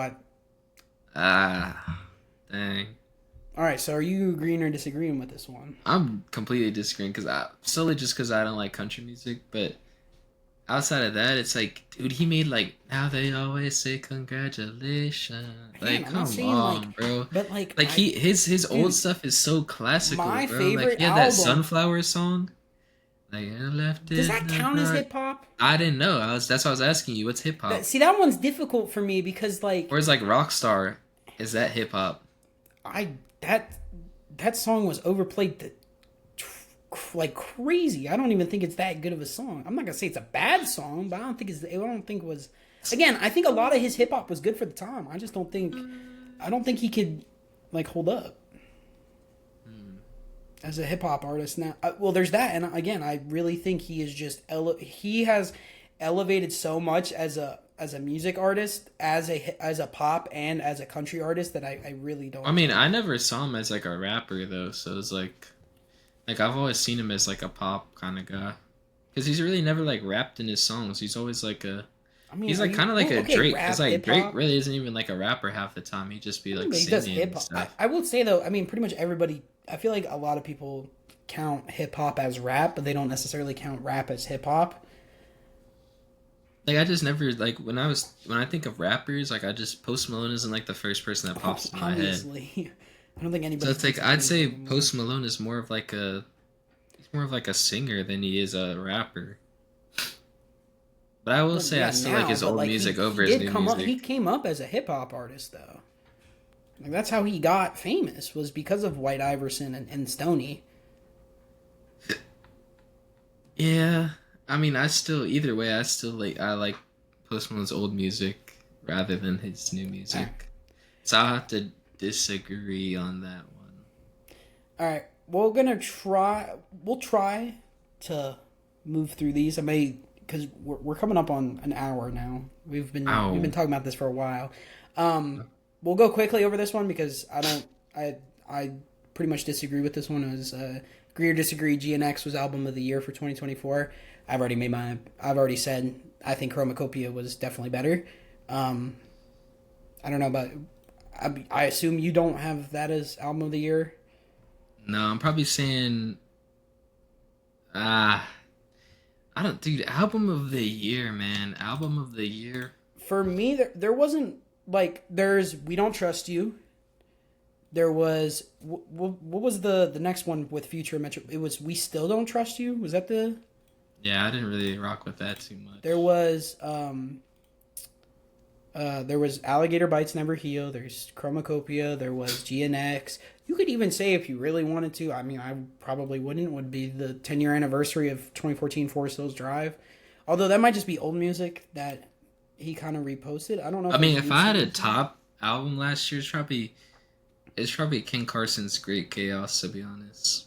Dang. all right. So, are you agreeing or disagreeing with this one? I'm completely disagreeing because solely just because I don't like country music. But outside of that, it's like, dude, he made like now they always say congratulations. Man, Like, I'm not come saying, on, like, bro. but like, Like his old dude, stuff is so classical, my bro. favorite Like he had album. that Sunflower song. Like I left Does it that in the count as dark. hip hop? I didn't know. That's why I was asking you. What's hip hop? See, that one's difficult for me because like Whereas like Rockstar, is that hip hop? I that that song was overplayed like crazy. I don't even think it's that good of a song. I'm not gonna say it's a bad song, but I don't think it was. Again, I think a lot of his hip hop was good for the time. I just don't think. I don't think he could like hold up as a hip hop artist now. Well, there's that, and again, I really think he is just he has elevated so much as a music artist, as a pop and as a country artist that I really don't. I mean, I never saw him as like a rapper though, so it's like I've always seen him as like a pop kind of guy, because he's really never like rapped in his songs. He's always like a I mean, he's like kind of like a okay, Drake. rap, It's like hip-hop. Drake really isn't even like a rapper half the time. He'd just be like He does singing hip and hop. stuff. I will say though, I mean, pretty much everybody. I feel like a lot of people count hip hop as rap, but they don't necessarily count rap as hip hop. Like I just never like when I think of rappers, like I just Post Malone isn't like the first person that pops in my head. Obviously, I don't think anybody. So it's like I'd say Post Malone is more of like a singer than he is a rapper. But I will say Yeah, I still now, like his but, old like, music he over did his new come music. Up, he came up as a hip hop artist though. Like that's how he got famous was because of White Iverson and Stoney. Yeah, I mean, either way, I like Post Malone's old music rather than his new music. So I'll have to disagree on that one. All right, We'll try to move through these. I may because we're coming up on an hour now. We've been talking about this for a while. We'll go quickly over this one because I pretty much disagree with this one. It was agree or disagree. GNX was album of the year for 2024. I've already said I think Chromacopia was definitely better. I don't know about. I assume you don't have that as album of the year. No, I'm probably saying, I don't, dude. Album of the year, man. Album of the year. For me, there wasn't like there's We Don't Trust You. There was what was the next one with Future Metro? It was We Still Don't Trust You. Was that the? Yeah, I didn't really rock with that too much. There was Alligator Bites Never Heal. There's Chromacopia. There was GNX. You could even say if you really wanted to. I mean, I probably wouldn't. Would be the 10-year anniversary of 2014 Forest Hills Drive. Although that might just be old music that he kind of reposted. I don't know. I mean, if I had a top album last year, it's probably Ken Carson's Great Chaos. To be honest,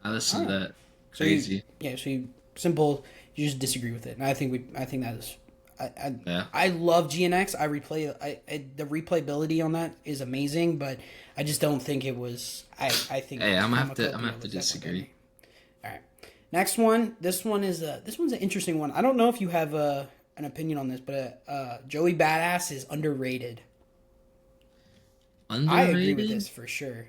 I listened to that. Crazy. So simple. You just disagree with it, and I think that is. Yeah. I love GNX. The replayability on that is amazing, but I just don't think it was. I think. Hey, I'm gonna have to disagree. All right, next one. This one's an interesting one. I don't know if you have an opinion on this, but Joey Badass is underrated. I agree with this Underrated? for sure.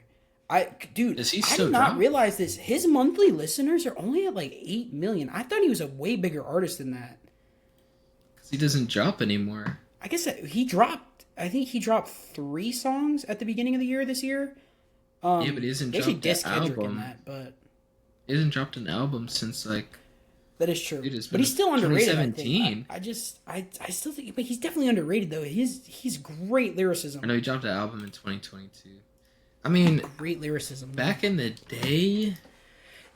Does he I still did not drop? realize this. His monthly listeners are only at like 8 million. I thought he was a way bigger artist than that. Because he doesn't drop anymore. I guess he dropped. I think he dropped 3 songs at the beginning of the year this year. Yeah, but he hasn't They actually dropped an dissed Kendrick in album. that, but He hasn't dropped an album since like that is true. dude, it's But been he's still underrated. I think. 2017. I still think, but he's definitely underrated though. He's great lyricism. I know he dropped an album in 2022. I mean, Great lyricism. back in the day,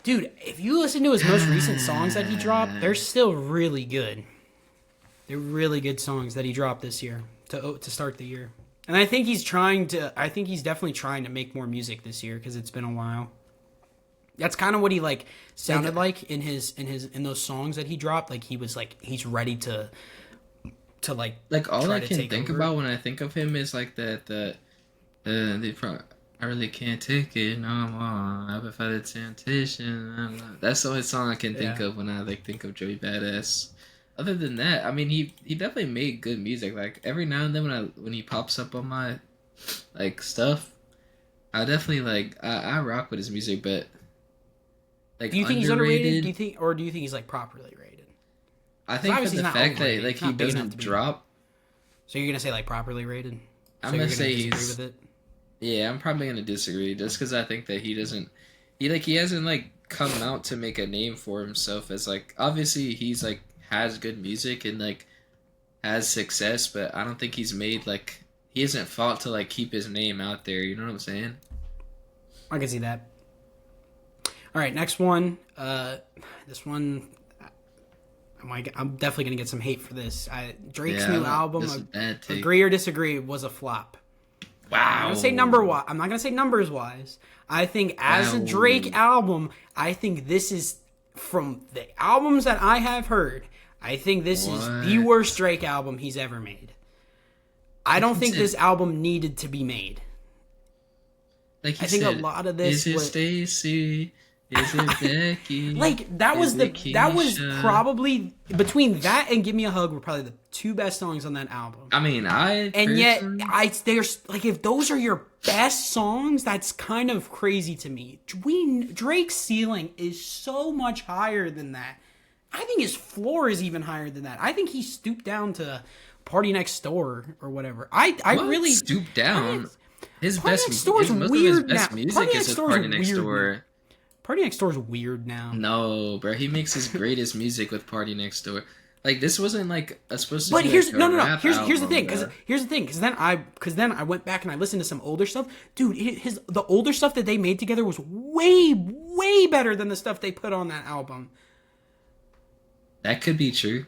Dude, if you listen to his most recent songs that he dropped, they're still really good. They're really good songs that he dropped this year to start the year. And I think he's definitely trying to make more music this year because it's been a while. That's kind of what he like sounded like in those songs that he dropped. Like he was like he's ready to like all try I to can take think over. about when I think of him is like I really can't take it no more. I've been fighting temptation. That's the only song I can think of when I like think of Joey Badass. Other than that, I mean, he definitely made good music. Like every now and then when he pops up on my like stuff, I definitely like I rock with his music. But like, Do you think he's underrated? Do you think he's like properly rated? I think for obviously the he's not fact that overrated. like He's he not big enough doesn't to be- drop, So you're gonna say like properly rated? I'm So gonna you're say disagree he's. with it. Yeah, I'm probably gonna disagree just because I think that he doesn't. He hasn't like come out to make a name for himself as like obviously he's like has good music and like has success, but I don't think he's made like he hasn't fought to like keep his name out there. You know what I'm saying? I can see that. All right, next one. This one, I'm definitely gonna get some hate for this. Drake's new album, This is a bad take. agree or disagree, was a flop. I'm Wow. not gonna say numbers wise. I think as a Wow. Drake album, I think this is from the albums that I have heard. I think this is the What? worst Drake album he's ever made. I don't think this album needed to be made. Like he I think a said, lot of this is it was- Stacy? Is it Becky? Like that was Is the it that was Keisha? probably between that and "Give Me a Hug" were probably the 2 best songs on that album. I mean, And yet, personally- there's like if those are your best songs, that's kind of crazy to me. Drake's ceiling is so much higher than that. I think his floor is even higher than that. I think he stooped down to Party Next Door or whatever. I What? really stoop down. His Party best, Next Door is most weird of his best now. music Party is Next with Door is Party Next weird Door. Party Next Door is weird now. No, bro, he makes his greatest music with Party Next Door. Like this wasn't like supposed to. But be here's like a no. rap Here's the album, thing. bro. Here's the thing. Because then I went back and I listened to some older stuff. Dude, the older stuff that they made together was way better than the stuff they put on that album. That could be true.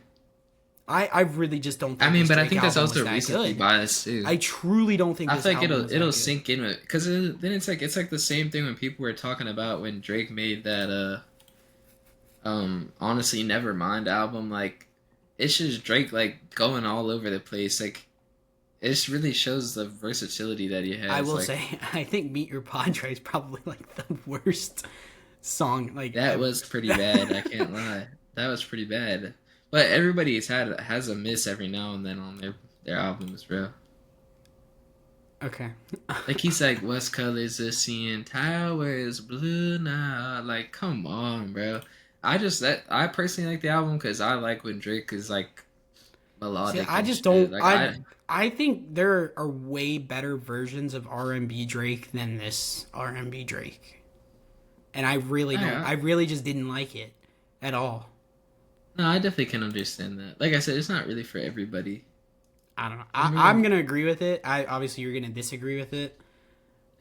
I really just don't. think I mean, this but I Drake think that's album also was that recency good. bias too. I truly don't think. I This feel like album was that it'll good. sink in with because then it's like the same thing when people were talking about when Drake made that honestly Nevermind album. Like it's just Drake like going all over the place. Like it just really shows the versatility that he has. I will like, say, I think "Meet Your Padre" is probably like the worst song. Like that was pretty bad. I can't lie. That was pretty bad. But everybody has a miss every now and then on their albums, bro. Okay. Like he's like, "What colors the CN Towers blue now?" Like, come on, bro. I personally like the album because I like when Drake is like melodic. See, I and just shit. don't. Like, I think there are way better versions of R&B Drake than this R&B Drake, and I really don't. Yeah. I really just didn't like it at all. No, I definitely can understand that. Like I said, it's not really for everybody. I don't know. mean- I'm gonna agree with it. Obviously you're gonna disagree with it.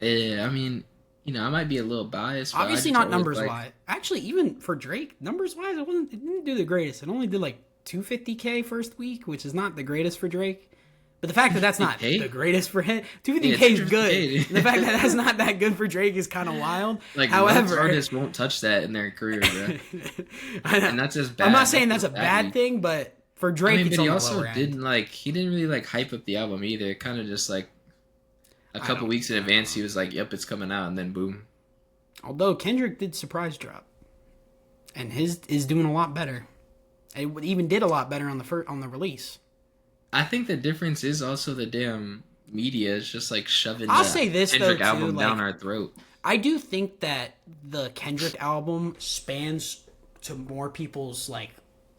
Yeah, I mean, I might be a little biased. But Obviously I just not always numbers like- wise. Actually, even for Drake, numbers wise, it didn't do the greatest. It only did like 250K first week, which is not the greatest for Drake. But the fact that that's not 250K? the greatest for him, 250K Yeah, is good. 250K. The fact that that's not that good for Drake is kind of wild. Like, However, most artists won't touch that in their career, bro. And that's just bad. I'm not saying that's a just bad thing, but for Drake, I mean, it's but he on the also lower end. didn't really like hype up the album either. Kind of just like a couple don't- weeks in advance, he was like, "Yep, it's coming out," and then boom. Although Kendrick did surprise drop, and his is doing a lot better. It even did a lot better on the release. I think the difference is also the damn media is just like shoving I'll the say this Kendrick though too, album like down our throat. I do think that the Kendrick album spans to more people's like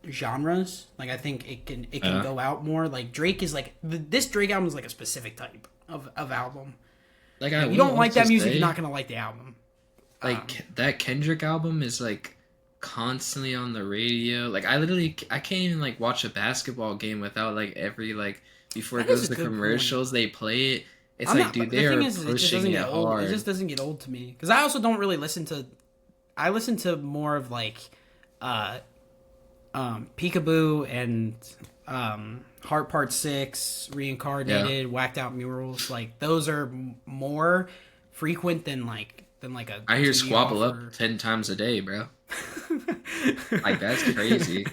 genres. Like I think it can go out more. Like Drake is like this Drake album is like a specific type of album. Like If you don't like that music, you're not gonna like the album. Like that Kendrick album is like constantly on the radio. Like I can't even like watch a basketball game without like every like before it That is goes a to good commercials they play it. It's I'm like not, dude, the they thing are is, it just pushing doesn't it get old. hard. It just doesn't get old to me because I also don't really listen to. I listen to more of like, Peekaboo and Heart Part 6, Reincarnated, Whacked Out Murals. Like those are more frequent than like a. I hear TV Squabble offer. Up 10 times a day, bro. Like that's crazy.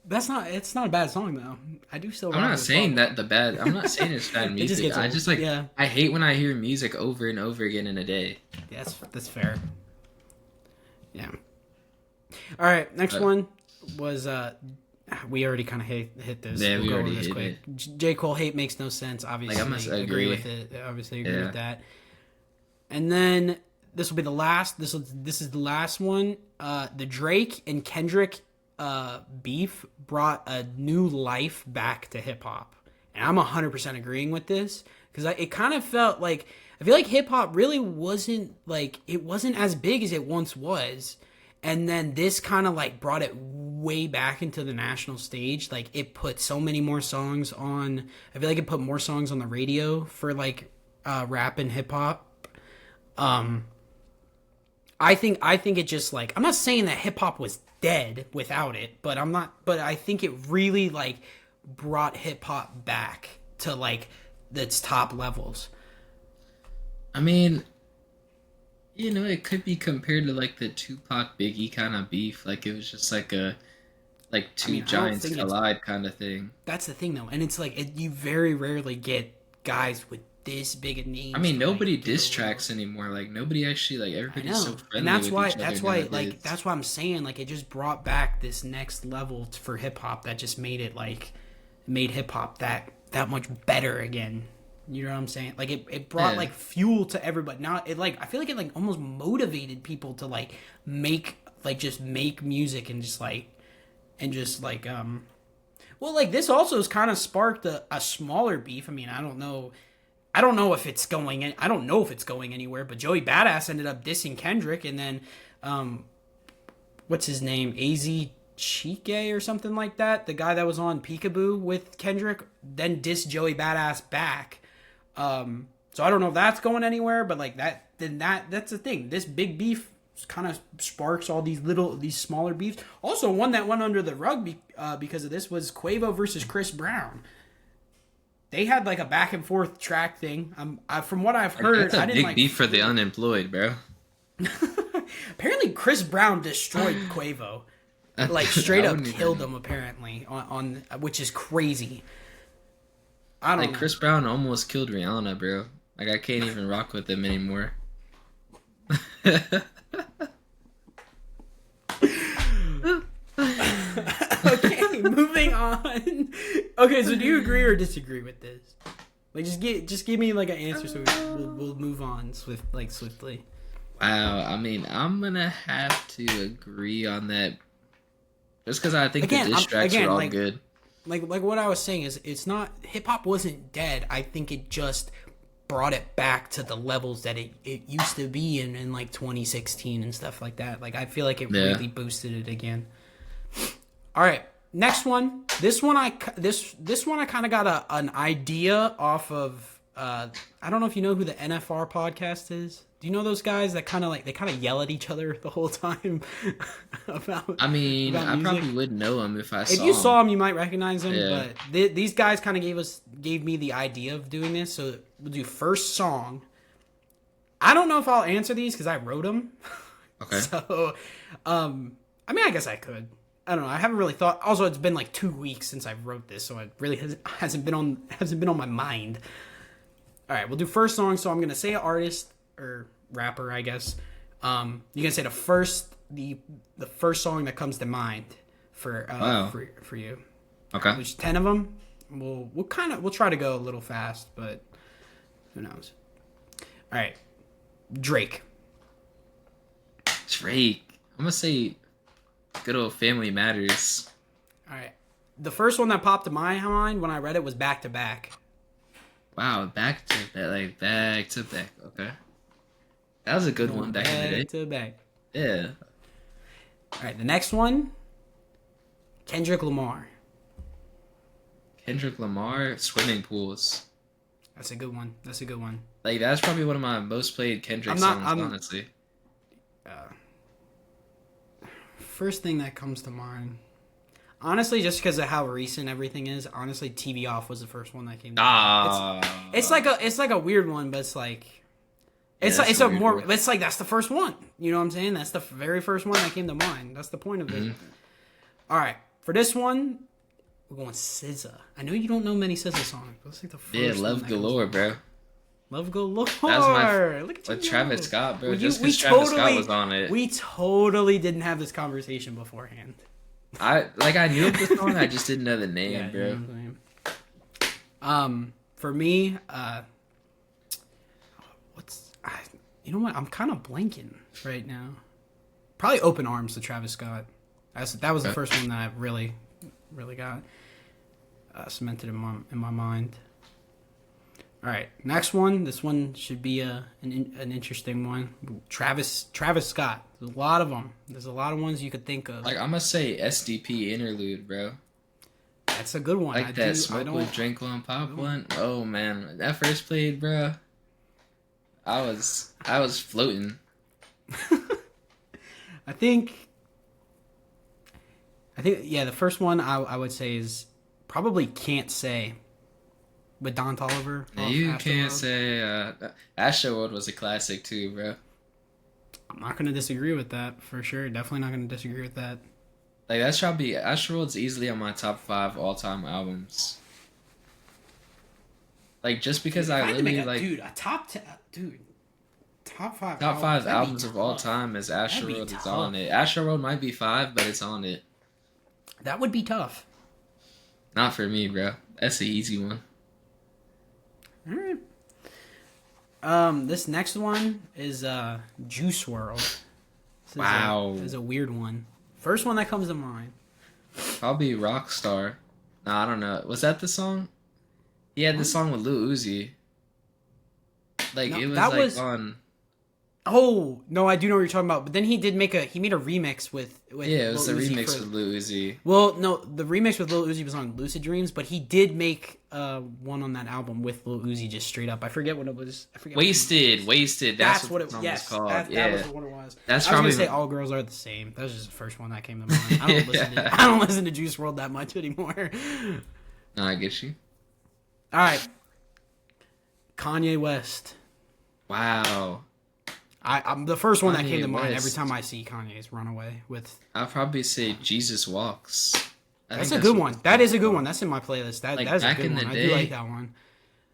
That's not. It's not a bad song though. I do still. I'm rock not with saying Squabble that I'm not saying it's bad It music. just gets I old. just like Yeah. I hate when I hear music over and over again in a day. Yeah, that's fair. Yeah. All right, next one was we already kind of hit this. Yeah, we go already over this hit quick. it. J. Cole hate makes no sense. Obviously, Like, I must agree agree. with it. Obviously, agree Yeah. with that. And then this will be the last. This is the last one. The Drake and Kendrick beef brought a new life back to hip hop, and I'm 100% agreeing with this because it kind of felt like I feel like hip hop really wasn't like it wasn't as big as it once was. And then this kind of like brought it way back into the national stage. Like it put so many more songs on. I feel like it put more songs on the radio for like rap and hip hop. I think it just like I'm not saying that hip hop was dead without it, but I think it really like brought hip hop back to like its top levels. I mean, you know, it could be compared to like the Tupac Biggie kind of beef. Like it was just like two giants collide kind of thing. That's the thing though, and it's like you very rarely get guys with this big a name. I mean, nobody diss tracks anymore. Like nobody actually like everybody's so friendly. And that's with why each other nowadays. that's why I'm saying like it just brought back this next level for hip hop that just made hip hop that much better again. You know what I'm saying? Like it brought like fuel to everybody. Now it like I feel like it like almost motivated people to like make music and just like well, like this also has kind of sparked a smaller beef. I mean, I don't know if it's going anywhere, but Joey Badass ended up dissing Kendrick, and then what's his name, Az Chike or something like that, the guy that was on Peekaboo with Kendrick, then dissed Joey Badass back. So I don't know if that's going anywhere, but like that's the thing. This big beef kind of sparks all these smaller beefs. Also, one that went under the rug because of this was Quavo versus Chris Brown. They had like a back and forth track thing. From what I've heard, that's a I didn't big beef for the unemployed, bro. Apparently, Chris Brown destroyed Quavo, like straight up killed him. Apparently, on which is crazy. I don't know. Chris Brown almost killed Rihanna, bro. Like I can't even rock with him anymore. Okay, moving on. Okay, so do you agree or disagree with this? Like, just give me like an answer so we'll move on swiftly. Wow, I mean, I'm gonna have to agree on that, just because I think the diss tracks are all good. Like what I was saying is, it's not hip hop wasn't dead. I think it just brought it back to the levels that it used to be in like 2016 and stuff like that. Like I feel like it really boosted it again. All right, next one. This one I kind of got an idea off of. I don't know if you know who the NFR podcast is. Do you know those guys that kind of yell at each other the whole time about? I mean, about I music? probably would know them if I saw them. If you saw them, you might recognize them. Yeah. But these guys kind of gave me the idea of doing this. So we'll do first song. I don't know if I'll answer these because I wrote them. Okay. So, I mean, I guess I could. I don't know. I haven't really thought. Also, it's been like 2 weeks since I wrote this, so it really hasn't been on my mind. All right, we'll do first song. So I'm gonna say an artist or rapper, I guess. You're gonna say the first song that comes to mind. Wow. for you. Okay. There's 10 of them. We'll try to go a little fast, but who knows? All right, Drake. Drake. I'm gonna say good old Family Matters. All right, the first one that popped to my mind when I read it was Back to Back. Wow, back to back. Okay. That was a good one back in the day. Back to back. Yeah. All right, the next one, Kendrick Lamar. Kendrick Lamar, Swimming Pools. That's a good one. Like, that's probably one of my most played Kendrick songs, honestly. First thing that comes to mind, honestly, just because of how recent everything is, honestly, TV Off was the first one that came to mind. It's like a weird one, but it's like it's Yeah, it's that's a a more weird one. it's like that's the first one. You know what I'm saying? That's the very first one that came to mind. That's the point of it. All right, for this one, we're going SZA. I know you don't know many SZA songs, but it's like the first. Yeah, one Love that Galore, bro. Love Galore. That was my Look at with you Travis go. Scott, bro. Well, Just we because Travis Scott totally- was on it. We totally didn't have this conversation beforehand. I knew of the song, I just didn't know the name, bro. You know what I'm saying? For me, you know what? I'm kind of blanking right now. Probably Open Arms to Travis Scott. That was the first one that I really got cemented in my mind. All right, next one. This one should be an interesting one. Travis Scott. There's a lot of them. There's a lot of ones you could think of. Like, I'm gonna say SDP interlude, bro. That's a good one. Like that Smoke One, Drink One, Pop One. Oh man, when that first played, bro, I was floating. I think yeah, the first one I would say is probably Can't Say with Don Toliver. Now, off you Astroworld. can't say Astroworld was a classic too, bro. I'm not going to disagree with that for sure. Definitely not going to disagree with that. Like, that's probably Astroworld's easily on my top 5 all-time albums. Like, just because I literally a top 10, dude. Top 5 top 5 that'd be albums of all tough. time is Astroworld. It's tough. on it. Astroworld might be 5, but it's on it. That would be tough. Not for me, bro. That's the easy one. All right. This next one is Juice WRLD. Wow. This is a weird one. First one that comes to mind. Probably Rockstar. No, I don't know. Was that the song? He had the song with Lil Uzi. Like, No, it was that like was- on... Oh no, I do know what you're talking about. But then he made a remix with Yeah, it was the Lil Uzi remix for- with Lil Uzi. Well, no, the remix with Lil Uzi was on Lucid Dreams, but he did make one on that album with Lil Uzi just straight up. I forget what it was. Wasted. That's what the it song yes, was called. that Yeah. was what it was. That's I was probably gonna say All Girls Are the Same. That was just the first one that came to mind. I don't listen to Juice WRLD that much anymore. No, I get you. All right, Kanye West. Wow. I'm the first one that Kanye came to mind West. every time I see Kanye's Runaway with. I'll probably say Jesus Walks. That's a good one. That is a good one. That's in my playlist. That Like, is a back good in one. the I do day- like that one.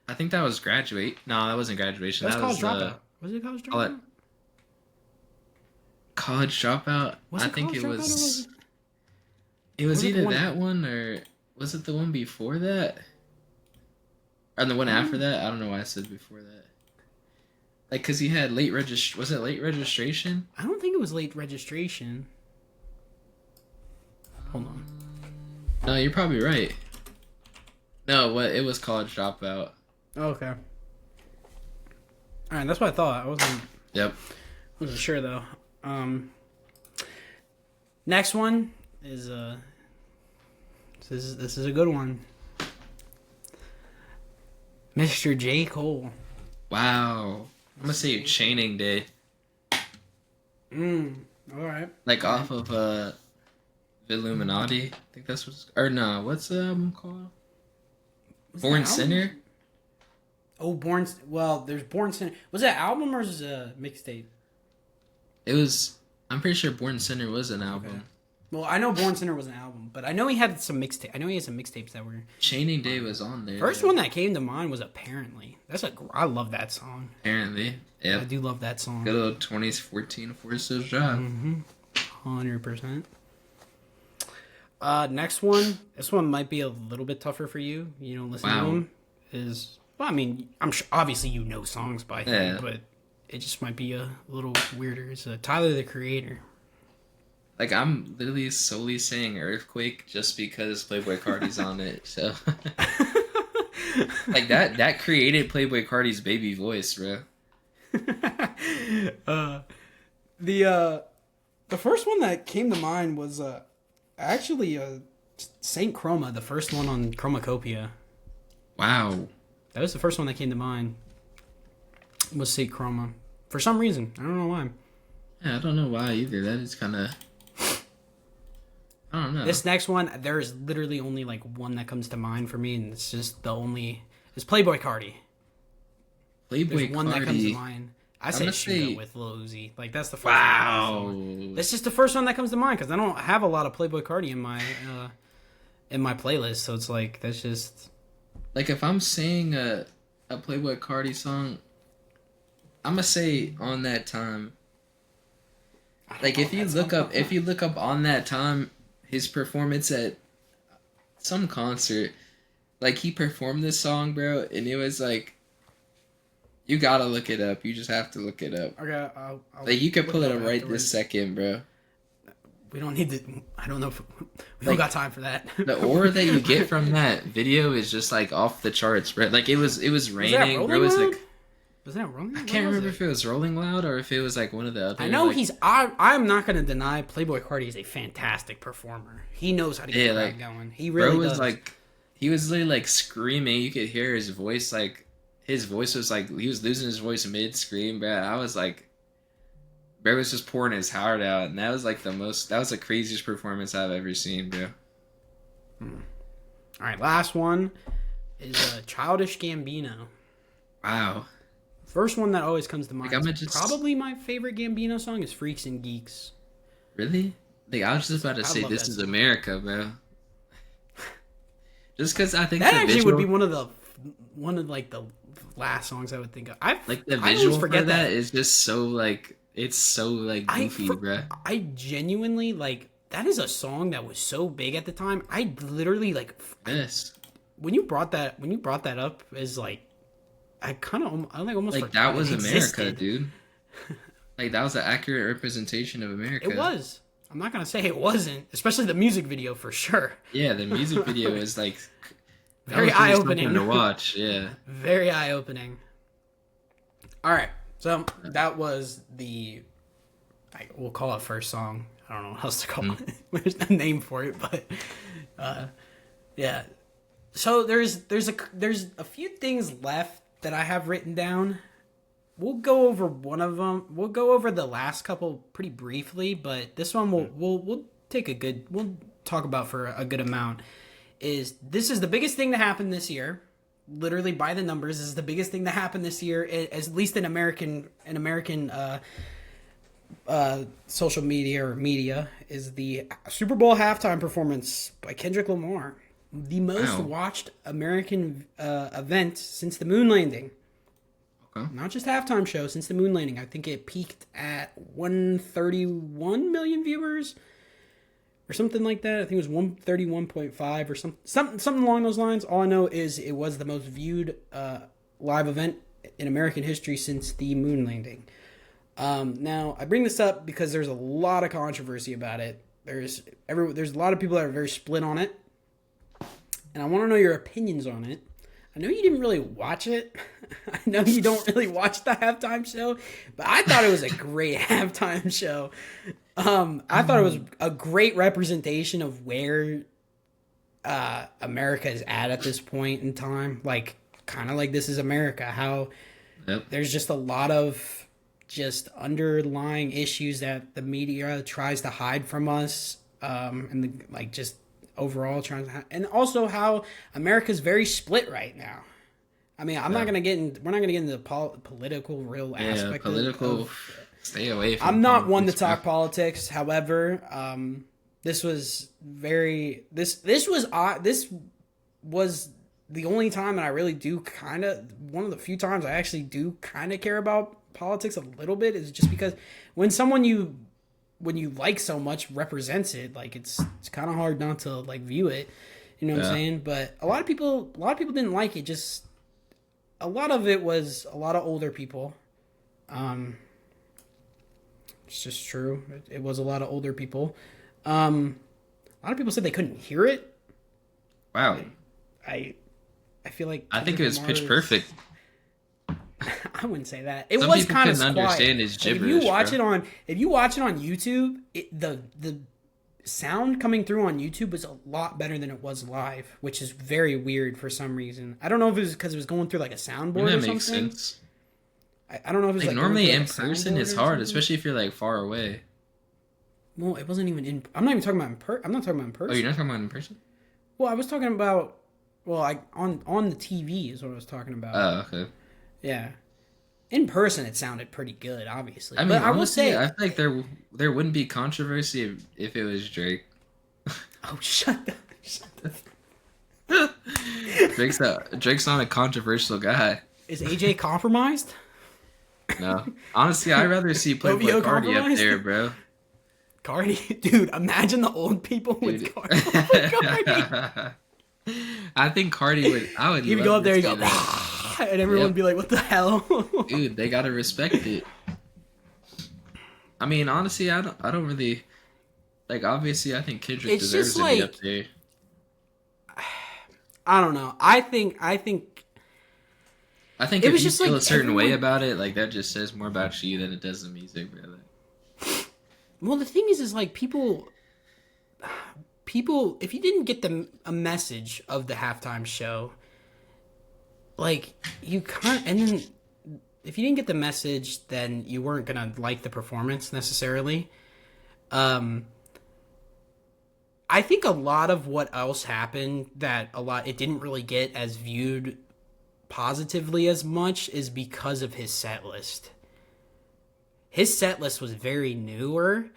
I think that was Graduate. No, that wasn't Graduation. That's that College was Dropout. Was it College Call it- Dropout? College Dropout. Was I it think College it Dropout or was. it- It was was it the either one- that one or was it the one before that? Or the one after that? I don't know why I said before that. Like, cause he had late Was it late registration? I don't think it was Late Registration. Hold on. No, you're probably right. No, what? It was College Dropout. Oh, okay. All right, that's what I thought. I Yep. wasn't sure though. Next one is this is a good one. Mr. J. Cole. Wow. I'm gonna say Chaining Day. All right. Like off of Illuminati. I think that's what's or no, what's the album called? Was Born that album? Sinner? Oh, there's Born Sinner. Was that album or was it a mixtape? It was I'm pretty sure Born Sinner was an album. Well, I know Born Sinner was an album, but I know he had some mixtape. I know he had some mixtapes that were. Chaining Day was on there. First one that came to mind was Apparently. I love that song. Apparently. I Yep. do love that song. Good old 2014 Forest Hills Drive. 100%. Next one. This one might be a little bit tougher for you. You don't listen to Wow. them. Well, I mean, I'm sure obviously you know songs by him, Yeah. but it just might be a little weirder. It's Tyler the Creator. Like I'm literally solely saying Earthquake just because Playboy Cardi's on it. So like that created Playboy Cardi's baby voice, bro. uh, the the first one that came to mind was actually Saint Chroma, the first one on Chromacopia. Wow. That was the first one that came to mind. Was Saint Chroma for some reason? I don't know why. Yeah, I don't know why either. That is kind of. I don't know. This next one, there is literally only like one that comes to mind for me, and it's just the only. It's Playboy Cardi. Playboy There's one that comes to Cardi. mind. I say gonna Shugo say- with Lil Uzi. Like that's the first. Wow. One. That's just the first one that comes to mind because I don't have a lot of Playboy Cardi in my playlist, so it's like that's just. Like if I'm saying a Playboy Cardi song, I'm gonna say On That Time. Like if you look up On That Time, his performance at some concert, like he performed this song, bro, and it was like, you gotta look it up. You just have to look it up. Okay, I'll Like you could pull it up up right afterwards. this second, bro. We don't need to. I don't know if we don't Like, got time for that. The aura that you get from that video is just like off the charts, bro. Like it was raining, bro. It was like Was that Rolling? I can't remember if it was Rolling Loud or if it was like one of the other. I know like, he's. I'm not gonna deny Playboy Cardi is a fantastic performer. He knows how to get that going. He really bro was does. like, he was literally like screaming. You could hear his voice. Like his voice was like he was losing his voice mid scream, bro. I was like, bro was just pouring his heart out, and that was like that was the craziest performance I've ever seen, bro. All right, last one is Childish Gambino. Wow. First one that always comes to mind. Like, Probably my favorite Gambino song is "Freaks and Geeks." Really? Like I was just about to say, love "This that is song. America, bro." Just because I think That the actually visual, would be one of like the last songs I would think of. like the I always visual for forget that is just so like it's so like goofy, bro. I genuinely like that is a song that was so big at the time. I literally like Yes. when you brought that up is like I like almost Like forgot that it was America, existed. dude. Like that was an accurate representation of America. It was. I'm not gonna say it wasn't, especially the music video for sure. Yeah, the music video is like that Very was really eye-opening. something to watch. Yeah. Very eye opening. All right, so that was we'll call it first song. I don't know what else to call it. There's no name for it, but yeah. So there's a few things left that I have written down. We'll go over one of them. We'll go over the last couple pretty briefly, but this one we'll talk about for a good amount. This is the biggest thing to happen this year. Literally by the numbers, this is the biggest thing to happen this year, at least in American social media or media, is the Super Bowl halftime performance by Kendrick Lamar, the most watched American event since the moon landing. Okay. Not just halftime show, since the moon landing. I think it peaked at 131 million viewers or something like that. I think it was 131.5 or something along those lines. All I know is it was the most viewed live event in American history since the moon landing. Now, I bring this up because there's a lot of controversy about it. There's a lot of people that are very split on it, and I want to know your opinions on it. I know you didn't really watch it. I know you don't really watch the halftime show, but I thought it was a great halftime show. I thought it was a great representation of where America is at this point in time. Like, kind of like This Is America. How there's just a lot of just underlying issues that the media tries to hide from us, and just overall trying to, and also how America's very split right now. I mean, we're not gonna get into the political real aspect. Political. Stay away from. I'm not one to talk politics. However, this was the only time that I really do one of the few times I actually do kind of care about politics a little bit, is just because when someone you when you like so much represents it. Like it's kind of hard not to like view it. You know what I'm saying? But a lot of people didn't like it. Just a lot of it was a lot of older people. It's just true. It was a lot of older people. A lot of people said they couldn't hear it. Wow. I feel like I think it was pitch perfect. I wouldn't say that. It Some was people kind of couldn't understand his Like, gibberish. if you watch it on YouTube, the sound coming through on YouTube was a lot better than it was live, which is very weird for some reason. I don't know if it was because it was going through like a soundboard or something. That makes sense. I don't know if it was like normally in person it's hard, especially if you're like far away. Well, it wasn't even in. I'm not even talking about I'm not talking about in person. Oh, you're not talking about in person? Well, I was talking about. Well, on the TV is what I was talking about. Oh, okay. Yeah. In person, it sounded pretty good, obviously. I mean, but honestly, I will say, I feel like there wouldn't be controversy if it was Drake. Oh, shut up. Drake's not a controversial guy. Is AJ compromised? No. Honestly, I'd rather see Playboy Cardi up there, bro. Cardi? Dude, imagine the old people with Cardi. I think Cardi would... I would you would go up there and go... And everyone would be like, what the hell? Dude, they gotta respect it. I mean, honestly, I don't really... Like, obviously, I think Kendrick deserves to be up there. I don't know. I think if you feel a certain way about it, like, that just says more about you than it does the music, bro. Well, the thing is like, people, if you didn't get a message of the halftime show, like, you can't, and then if you didn't get the message, then you weren't gonna like the performance necessarily. I think a lot of what else happened it didn't really get as viewed positively as much is because of his set list. His set list was very newer.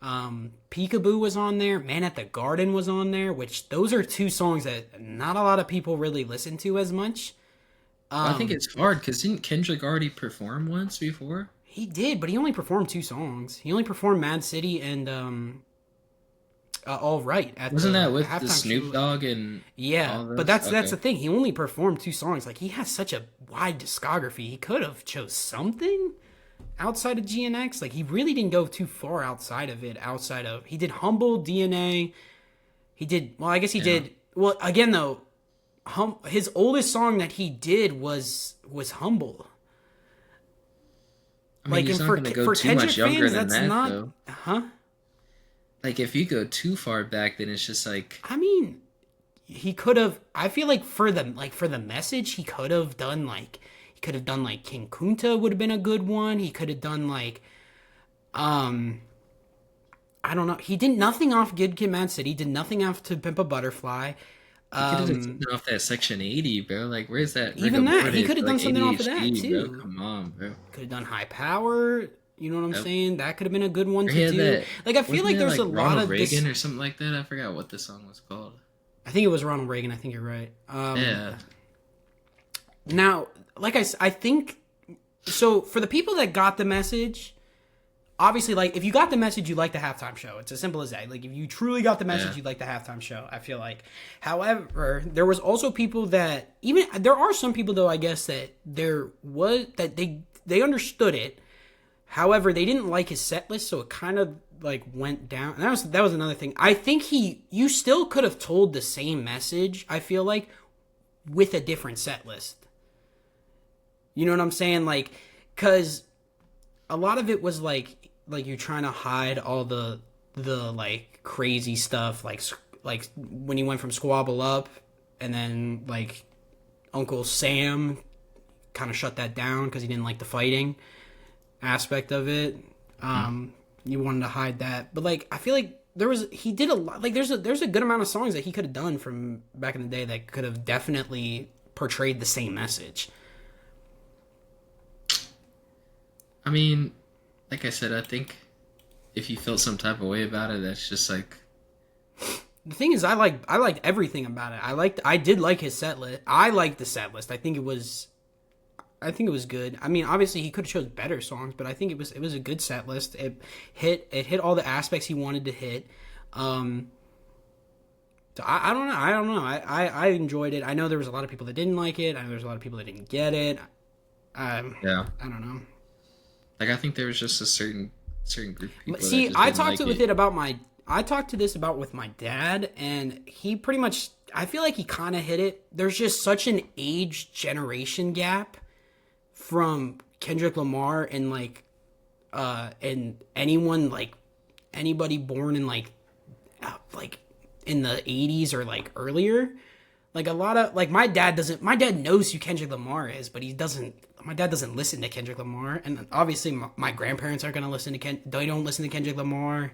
Peekaboo was on there. Man at the Garden was on there, which those are two songs that not a lot of people really listen to as much. I think it's hard because didn't Kendrick already perform once before? He did, but he only performed 2 songs. He only performed Mad City and All Right. Wasn't that with the Snoop Dogg and but that's the thing. He only performed 2 songs. Like, he has such a wide discography. He could have chose something outside of GNX. Like, he really didn't go too far outside of it. He did Humble, DNA. He did, well, I guess he did, well, again, though, his oldest song that he did was Humble. I mean, he's not going to go too much younger than that, though. Huh? Like, if you go too far back, then it's just like... I mean, he could have... I feel like for the message, he could have done, like... He could have done, like, King Kunta would have been a good one. He could have done, like... I don't know. He did nothing off Good Kid, Mad City. He did nothing off To Pimp a Butterfly. He could have done something off that Section 80, bro. Like, where's that? Even that. He could have done something off of that, too. Bro. Come on, bro. Could have done High Power. You know what I'm saying? That could have been a good one to do. Like, I feel like there's a lot Ronald of Reagan or something like that. I forgot what the song was called. I think it was Ronald Reagan. I think you're right. Yeah. Now, like I think... So, for the people that got the message... Obviously, like, if you got the message, you like the halftime show. It's as simple as that. Like, if you truly got the message, you like the halftime show, I feel like. However, there was also people that... There are some people, though, I guess, that they understood it. However, they didn't like his set list, so it kind of, like, went down. And that was another thing. I think you still could have told the same message, I feel like, with a different set list. You know what I'm saying? Like, because a lot of it was, like you're trying to hide all the like, crazy stuff, like when he went from Squabble Up, and then, like, Uncle Sam kind of shut that down because he didn't like the fighting aspect of it. You wanted to hide that, but, like, I feel like he did a lot. Like, there's a good amount of songs that he could have done from back in the day that could have definitely portrayed the same message. I mean, like I said, I think if you felt some type of way about it, that's just like... The thing is, I liked everything about it. I did like his set list. I liked the set list. I think it was think it was good. I mean, obviously he could have chose better songs, but I think it was a good set list. It hit all the aspects he wanted to hit. So I don't know. I don't know. I enjoyed it. I know there was a lot of people that didn't like it. I know there's a lot of people that didn't get it. Yeah. I don't know. Like I think there was just a certain group of people. See, that just I didn't talked like with it about my. I talked to this about with my dad, and he pretty much. I feel like he kind of hit it. There's just such an age generation gap from Kendrick Lamar and and anyone anybody born in like in the 80s or like earlier. Like a lot of my dad knows who Kendrick Lamar is, but my dad doesn't listen to Kendrick Lamar, and obviously my grandparents aren't going to listen to they don't listen to Kendrick Lamar.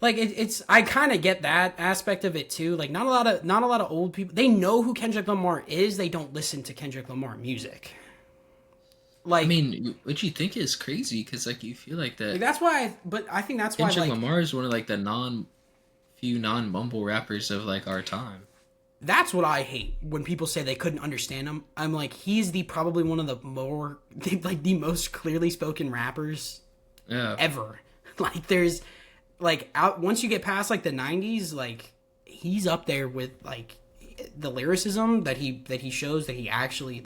Like it's I kind of get that aspect of it too. Like not a lot of old people, they know who Kendrick Lamar is, they don't listen to Kendrick Lamar music. Like I mean, what you think is crazy because like you feel like that. like, that's why but I think that's Kendrick why Lamar is one of like the few non-mumble rappers of like our time. that's what I hate when people say they couldn't understand him. I'm like, he's probably one of the the most clearly spoken rappers ever. Like there's once you get past like the 90s, like he's up there with like the lyricism that he shows that he actually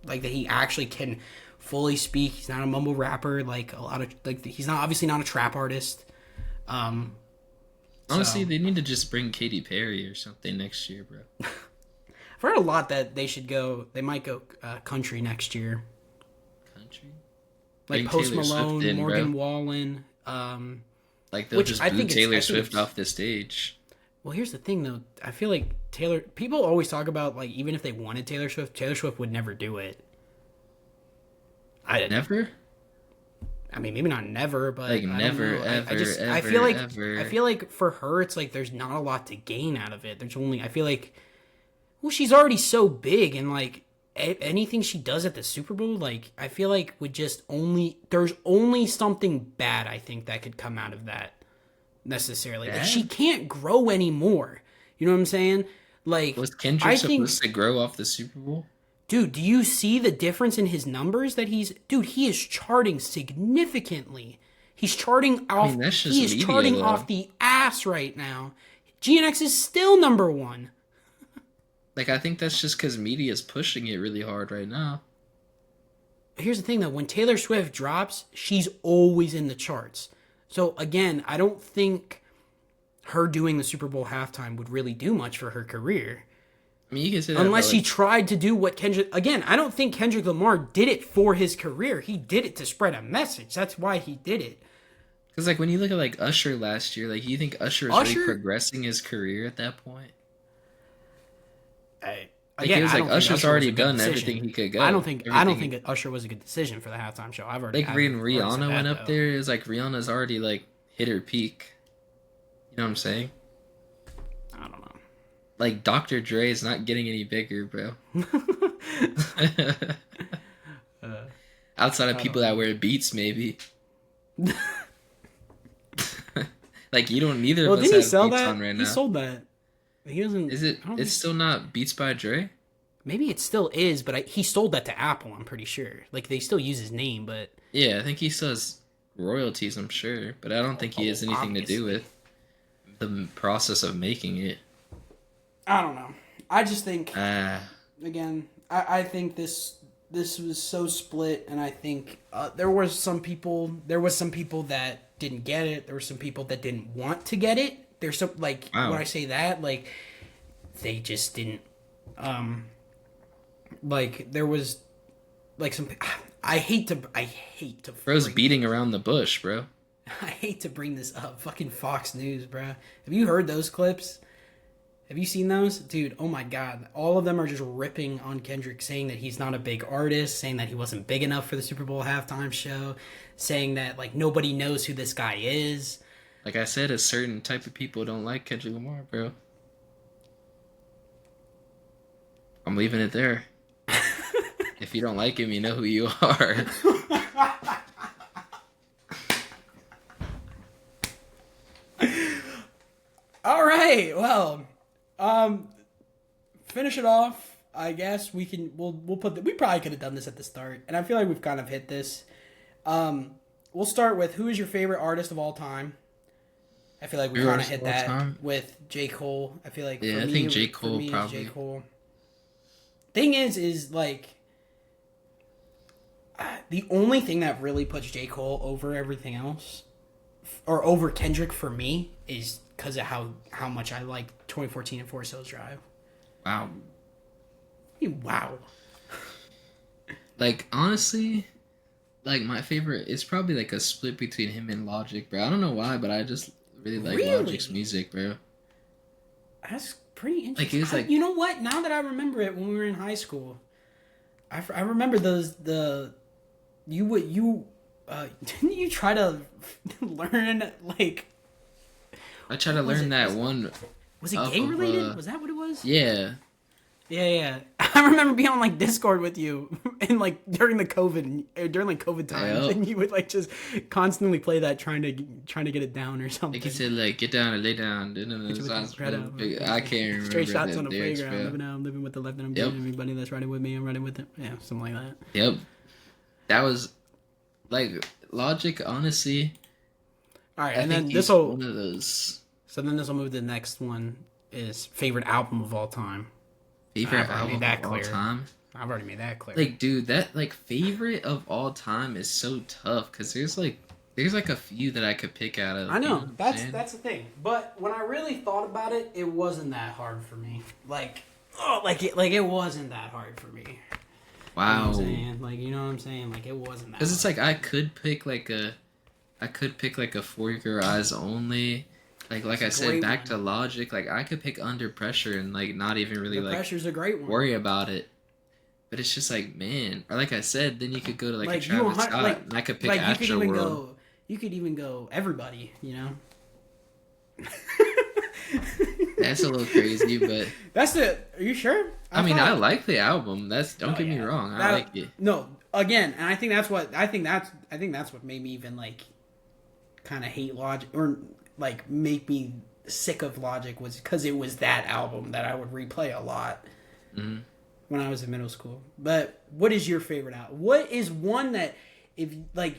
that he actually can fully speak. He's not a mumble rapper like a lot of he's obviously not a trap artist. Honestly, they need to just bring Katy Perry or something next year, bro. I've heard a lot that they might go country next year. Country? Like Bring Post Taylor Malone, Swift in, Morgan bro. Wallen. Like they'll Which just I boot think Taylor Swift off the stage. Well, here's the thing though. I feel like people always talk about like even if they wanted Taylor Swift would never do it. Never? I mean, maybe not never, but Like I never, don't know. ever, I feel like ever. I feel like for her, it's like there's not a lot to gain out of it. There's only I feel like, well, she's already so big, and like anything she does at the Super Bowl, like I feel like would just there's only something bad I think that could come out of that necessarily. Like she can't grow anymore. You know what I'm saying? Like Was Kendrick supposed to grow off the Super Bowl? Dude, do you see the difference in his numbers that he is charting significantly. He's charting off he is charting off the ass right now. GNX is still number 1. Like I think that's just cuz media is pushing it really hard right now. Here's the thing though, when Taylor Swift drops, she's always in the charts. So again, I don't think her doing the Super Bowl halftime would really do much for her career. I mean, you can say that unless he tried to do what Kendrick... Again, I don't think Kendrick Lamar did it for his career. He did it to spread a message. That's why he did it. Because, like, when you look at, like, Usher last year, like, you think Usher was really progressing his career at that point? Again, it was like Usher's already done everything he could go. I don't think Usher was a good decision for the halftime show. I've already... Like, when Rihanna went up there, it was like Rihanna's already, like, hit her peak. You know what I'm saying? I don't know. Like, Dr. Dre is not getting any bigger, bro. Outside of people that wear Beats, maybe. Like, you don't neither of us have Beats on right now. He sold that. He doesn't... Is it... It's still not Beats by Dre? Maybe it still is, but he sold that to Apple, I'm pretty sure. Like, they still use his name, but... Yeah, I think he still has royalties, I'm sure. But I don't think he has anything to do with the process of making it. I don't know. I just think again, I think this was so split, and I think there was some people that didn't get it. There were some people that didn't want to get it. There's some when I say that, like they just didn't. Like there was like some. I hate to. Bro's beating around the bush, bro. I hate to bring this up. Fucking Fox News, bro. Have you heard those clips? Have you seen those? Dude, oh my god. All of them are just ripping on Kendrick, saying that he's not a big artist, saying that he wasn't big enough for the Super Bowl halftime show, saying that, like, nobody knows who this guy is. Like I said, a certain type of people don't like Kendrick Lamar, bro. I'm leaving it there. If you don't like him, you know who you are. All right, well... finish it off. I guess we'll put we probably could have done this at the start, and I feel like we've kind of hit this. We'll start with who is your favorite artist of all time. I feel like we kind of hit that with J. Cole. I feel like I think J. Cole probably. J. Cole. Thing is like the only thing that really puts J. Cole over everything else, or over Kendrick for me, is because of how much I like 2014 and Forest Hills Drive. Wow. Wow. Like, honestly, like, my favorite is probably, like, a split between him and Logic, bro. I don't know why, but I just really like Logic's music, bro. That's pretty interesting. Like, it was like... You know what? Now that I remember it, when we were in high school, I remember didn't you try to learn, like... I tried to learn that one... Was it gang-related? Was that what it was? Yeah. Yeah. I remember being on like Discord with you and like during COVID times, and you would like just constantly play that trying to get it down or something. Like you said, like get down and lay down. I can't remember. Straight shots on the playground. I'm living with the left, and I'm getting everybody that's riding with me. I'm riding with them. Yeah, something like that. Yep. That was like Logic, honestly. All right, and then this will one of those. So then this will move to the next one. Is favorite album of all time. Favorite album of all time? I've already made that clear. Like, dude, that like favorite of all time is so tough because there's like a few that I could pick out of. I know, that's the thing. But when I really thought about it, it wasn't that hard for me. It wasn't that hard for me. Wow. You know what I'm saying? Like, you know what I'm saying? Like, it wasn't that. Because it's like I could pick like a For Your Eyes Only. Like I said, back to Logic, like I could pick Under Pressure and like not even really like Pressure's a great one. Worry about it. But it's just like, man, or like I said, then you could go to like a Travis Scott, and I could pick Astro World. You could even go Everybody, you know. That's a little crazy, but that's it. Are you sure? I like the album. Don't get me wrong, I like it. No, again, and I think that's what made me even like kind of hate Logic or like make me sick of Logic was because it was that album that I would replay a lot when I was in middle school. But what is your favorite album? What is one that if like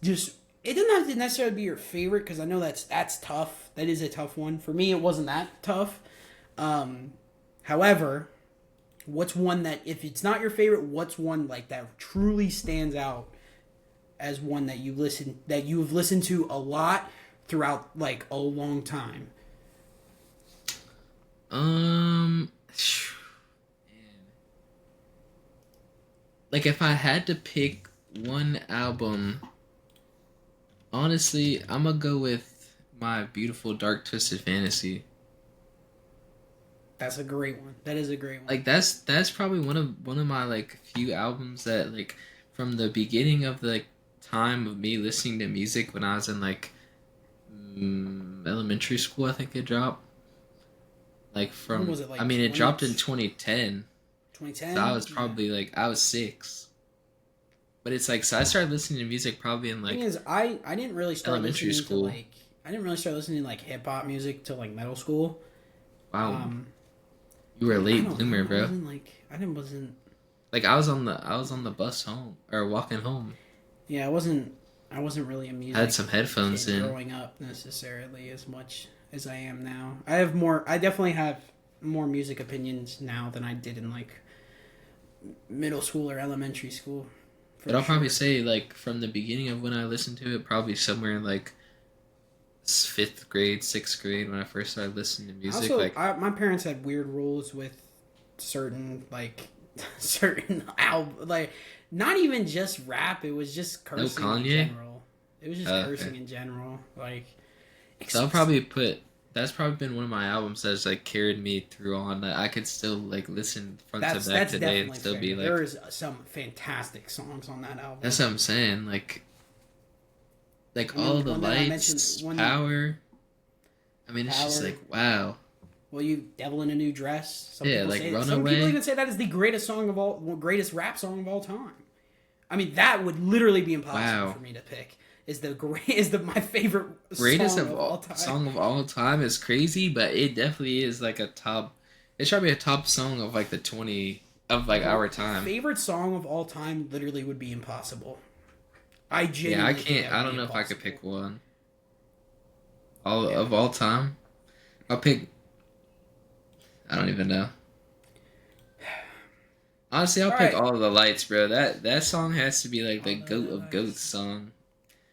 just it doesn't have to necessarily be your favorite because I know that's tough. That is a tough one for me. It wasn't that tough. However, what's one that if it's not your favorite, what's one like that truly stands out as one that you have listened to a lot throughout like a long time? Like if I had to pick one album, honestly, I'm gonna go with My Beautiful Dark Twisted Fantasy. That's a great one. That is a great one. Like that's probably one of my like few albums that like from the beginning of the time of me listening to music when I was in like elementary school, I think it dropped. Like from when was it, like it dropped in 2010. 2010. So I was probably like I was 6. But it's like so I started listening to music probably in like the thing is, I didn't really start elementary listening school. To, like I didn't really start listening to like hip hop music till like middle school. Wow. You were a late bloomer, bro. Like I was on the bus home or walking home. Yeah, I wasn't really a music. I had some headphones in growing up necessarily as much as I am now. I definitely have more music opinions now than I did in like middle school or elementary school. But I'll probably say like from the beginning of when I listened to it, probably somewhere in like 5th grade, 6th grade when I first started listening to music. Also, my parents had weird rules with certain album, like not even just rap. It was just cursing in general. It was just cursing in general. Like, so that's probably been one of my albums that's like carried me through on that I could still like listen front to back today and still be like. There's some fantastic songs on that album. That's what I'm saying. Like all the lights, power. It's just like wow. Well, Devil in a New Dress. Some Runaway. Some people even say that is the greatest rap song of all time. That would literally be impossible for me to pick. My favorite greatest song of all time. Song of all time is crazy, but it definitely is like a top It's probably a top song of like the 20 of like our time. Favorite song of all time literally would be impossible. I Yeah, genuinely I think can't. that I would don't be know if I could impossible. pick one. All of all time, I'll pick. I don't even know. Honestly, I'll All pick right. All of the Lights, bro. That song has to be like the All goat the of goats lights. song.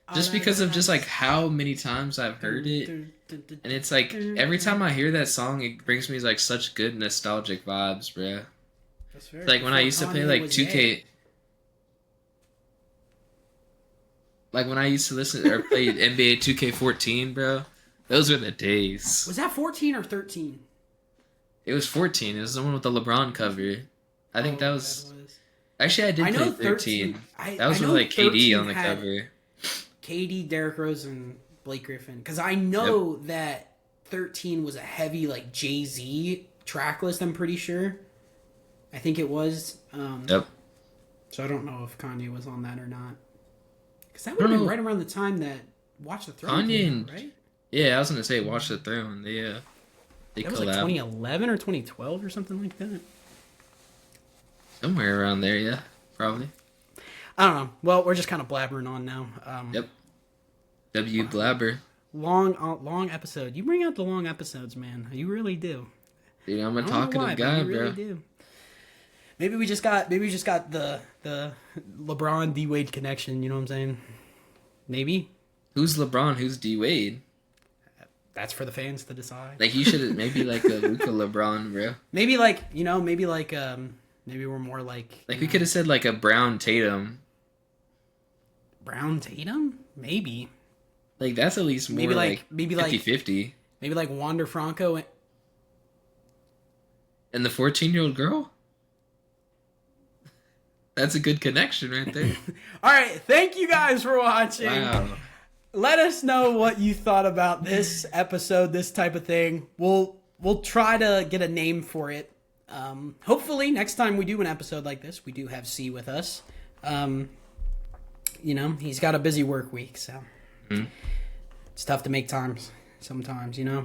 All Just because the of just like lights. how many times I've heard Dun, it, dun, dun, dun, and it's like dun, every dun. time I hear that song, it brings me like such good nostalgic vibes, bro. That's fair. Like when I Before used to play Kanye like was gay. 2K, like when I used to listen or play NBA 2K14, bro. Those were the days. Was that 14 or 13? It was 14. It was the one with the LeBron cover. I think that That was was. actually I I did play know 13. 13. I That was with know like KD 13 on the had cover. KD, Derrick Rose, and Blake Griffin. Because I Yep. know that 13 was a heavy like Jay-Z track list. I'm pretty sure. I think it was. Yep. So I don't know if Kanye was on that or not. Because that I would have don't been know. right around the time that Watch the Throne Kanye came and out, right? yeah, I was gonna say Watch the Throne. They That was like collab 2011 or 2012 or something like that. somewhere around there. Yeah, probably. I don't know. Well, we're just kind of blabbering on now. Yep. W Blabber. Long episode. You bring out the long episodes, man. You really do. Dude, I'm I a don't know talkative why, guy, but you really bro. do. Maybe we just got the LeBron D Wade connection. You know what I'm saying? Maybe Who's LeBron? Who's D Wade? that's for the fans to decide. Like you should maybe like a Luka LeBron, bro. Maybe like maybe we're more like Like we could have said like a Brown Tatum. Brown Tatum. Maybe Like that's at least more maybe like maybe 50-50. maybe like Wander Franco. And the 14-year-old girl? That's a good connection right there. All right, thank you guys for watching. Wow. Let us know what you thought about this episode, this type of thing. We'll try to get a name for it. Hopefully, next time we do an episode like this, we do have C with us. He's got a busy work week, so it's tough to make time sometimes, All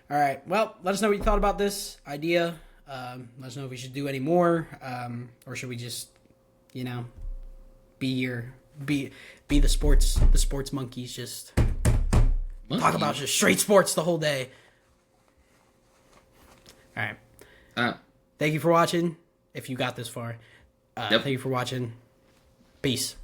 right, well, let us know what you thought about this idea. Let us know if we should do any more, or should we just, be the sports monkeys, just talk about just straight sports the whole day. All right. Thank you for watching. If you got this far, thank you for watching. Peace.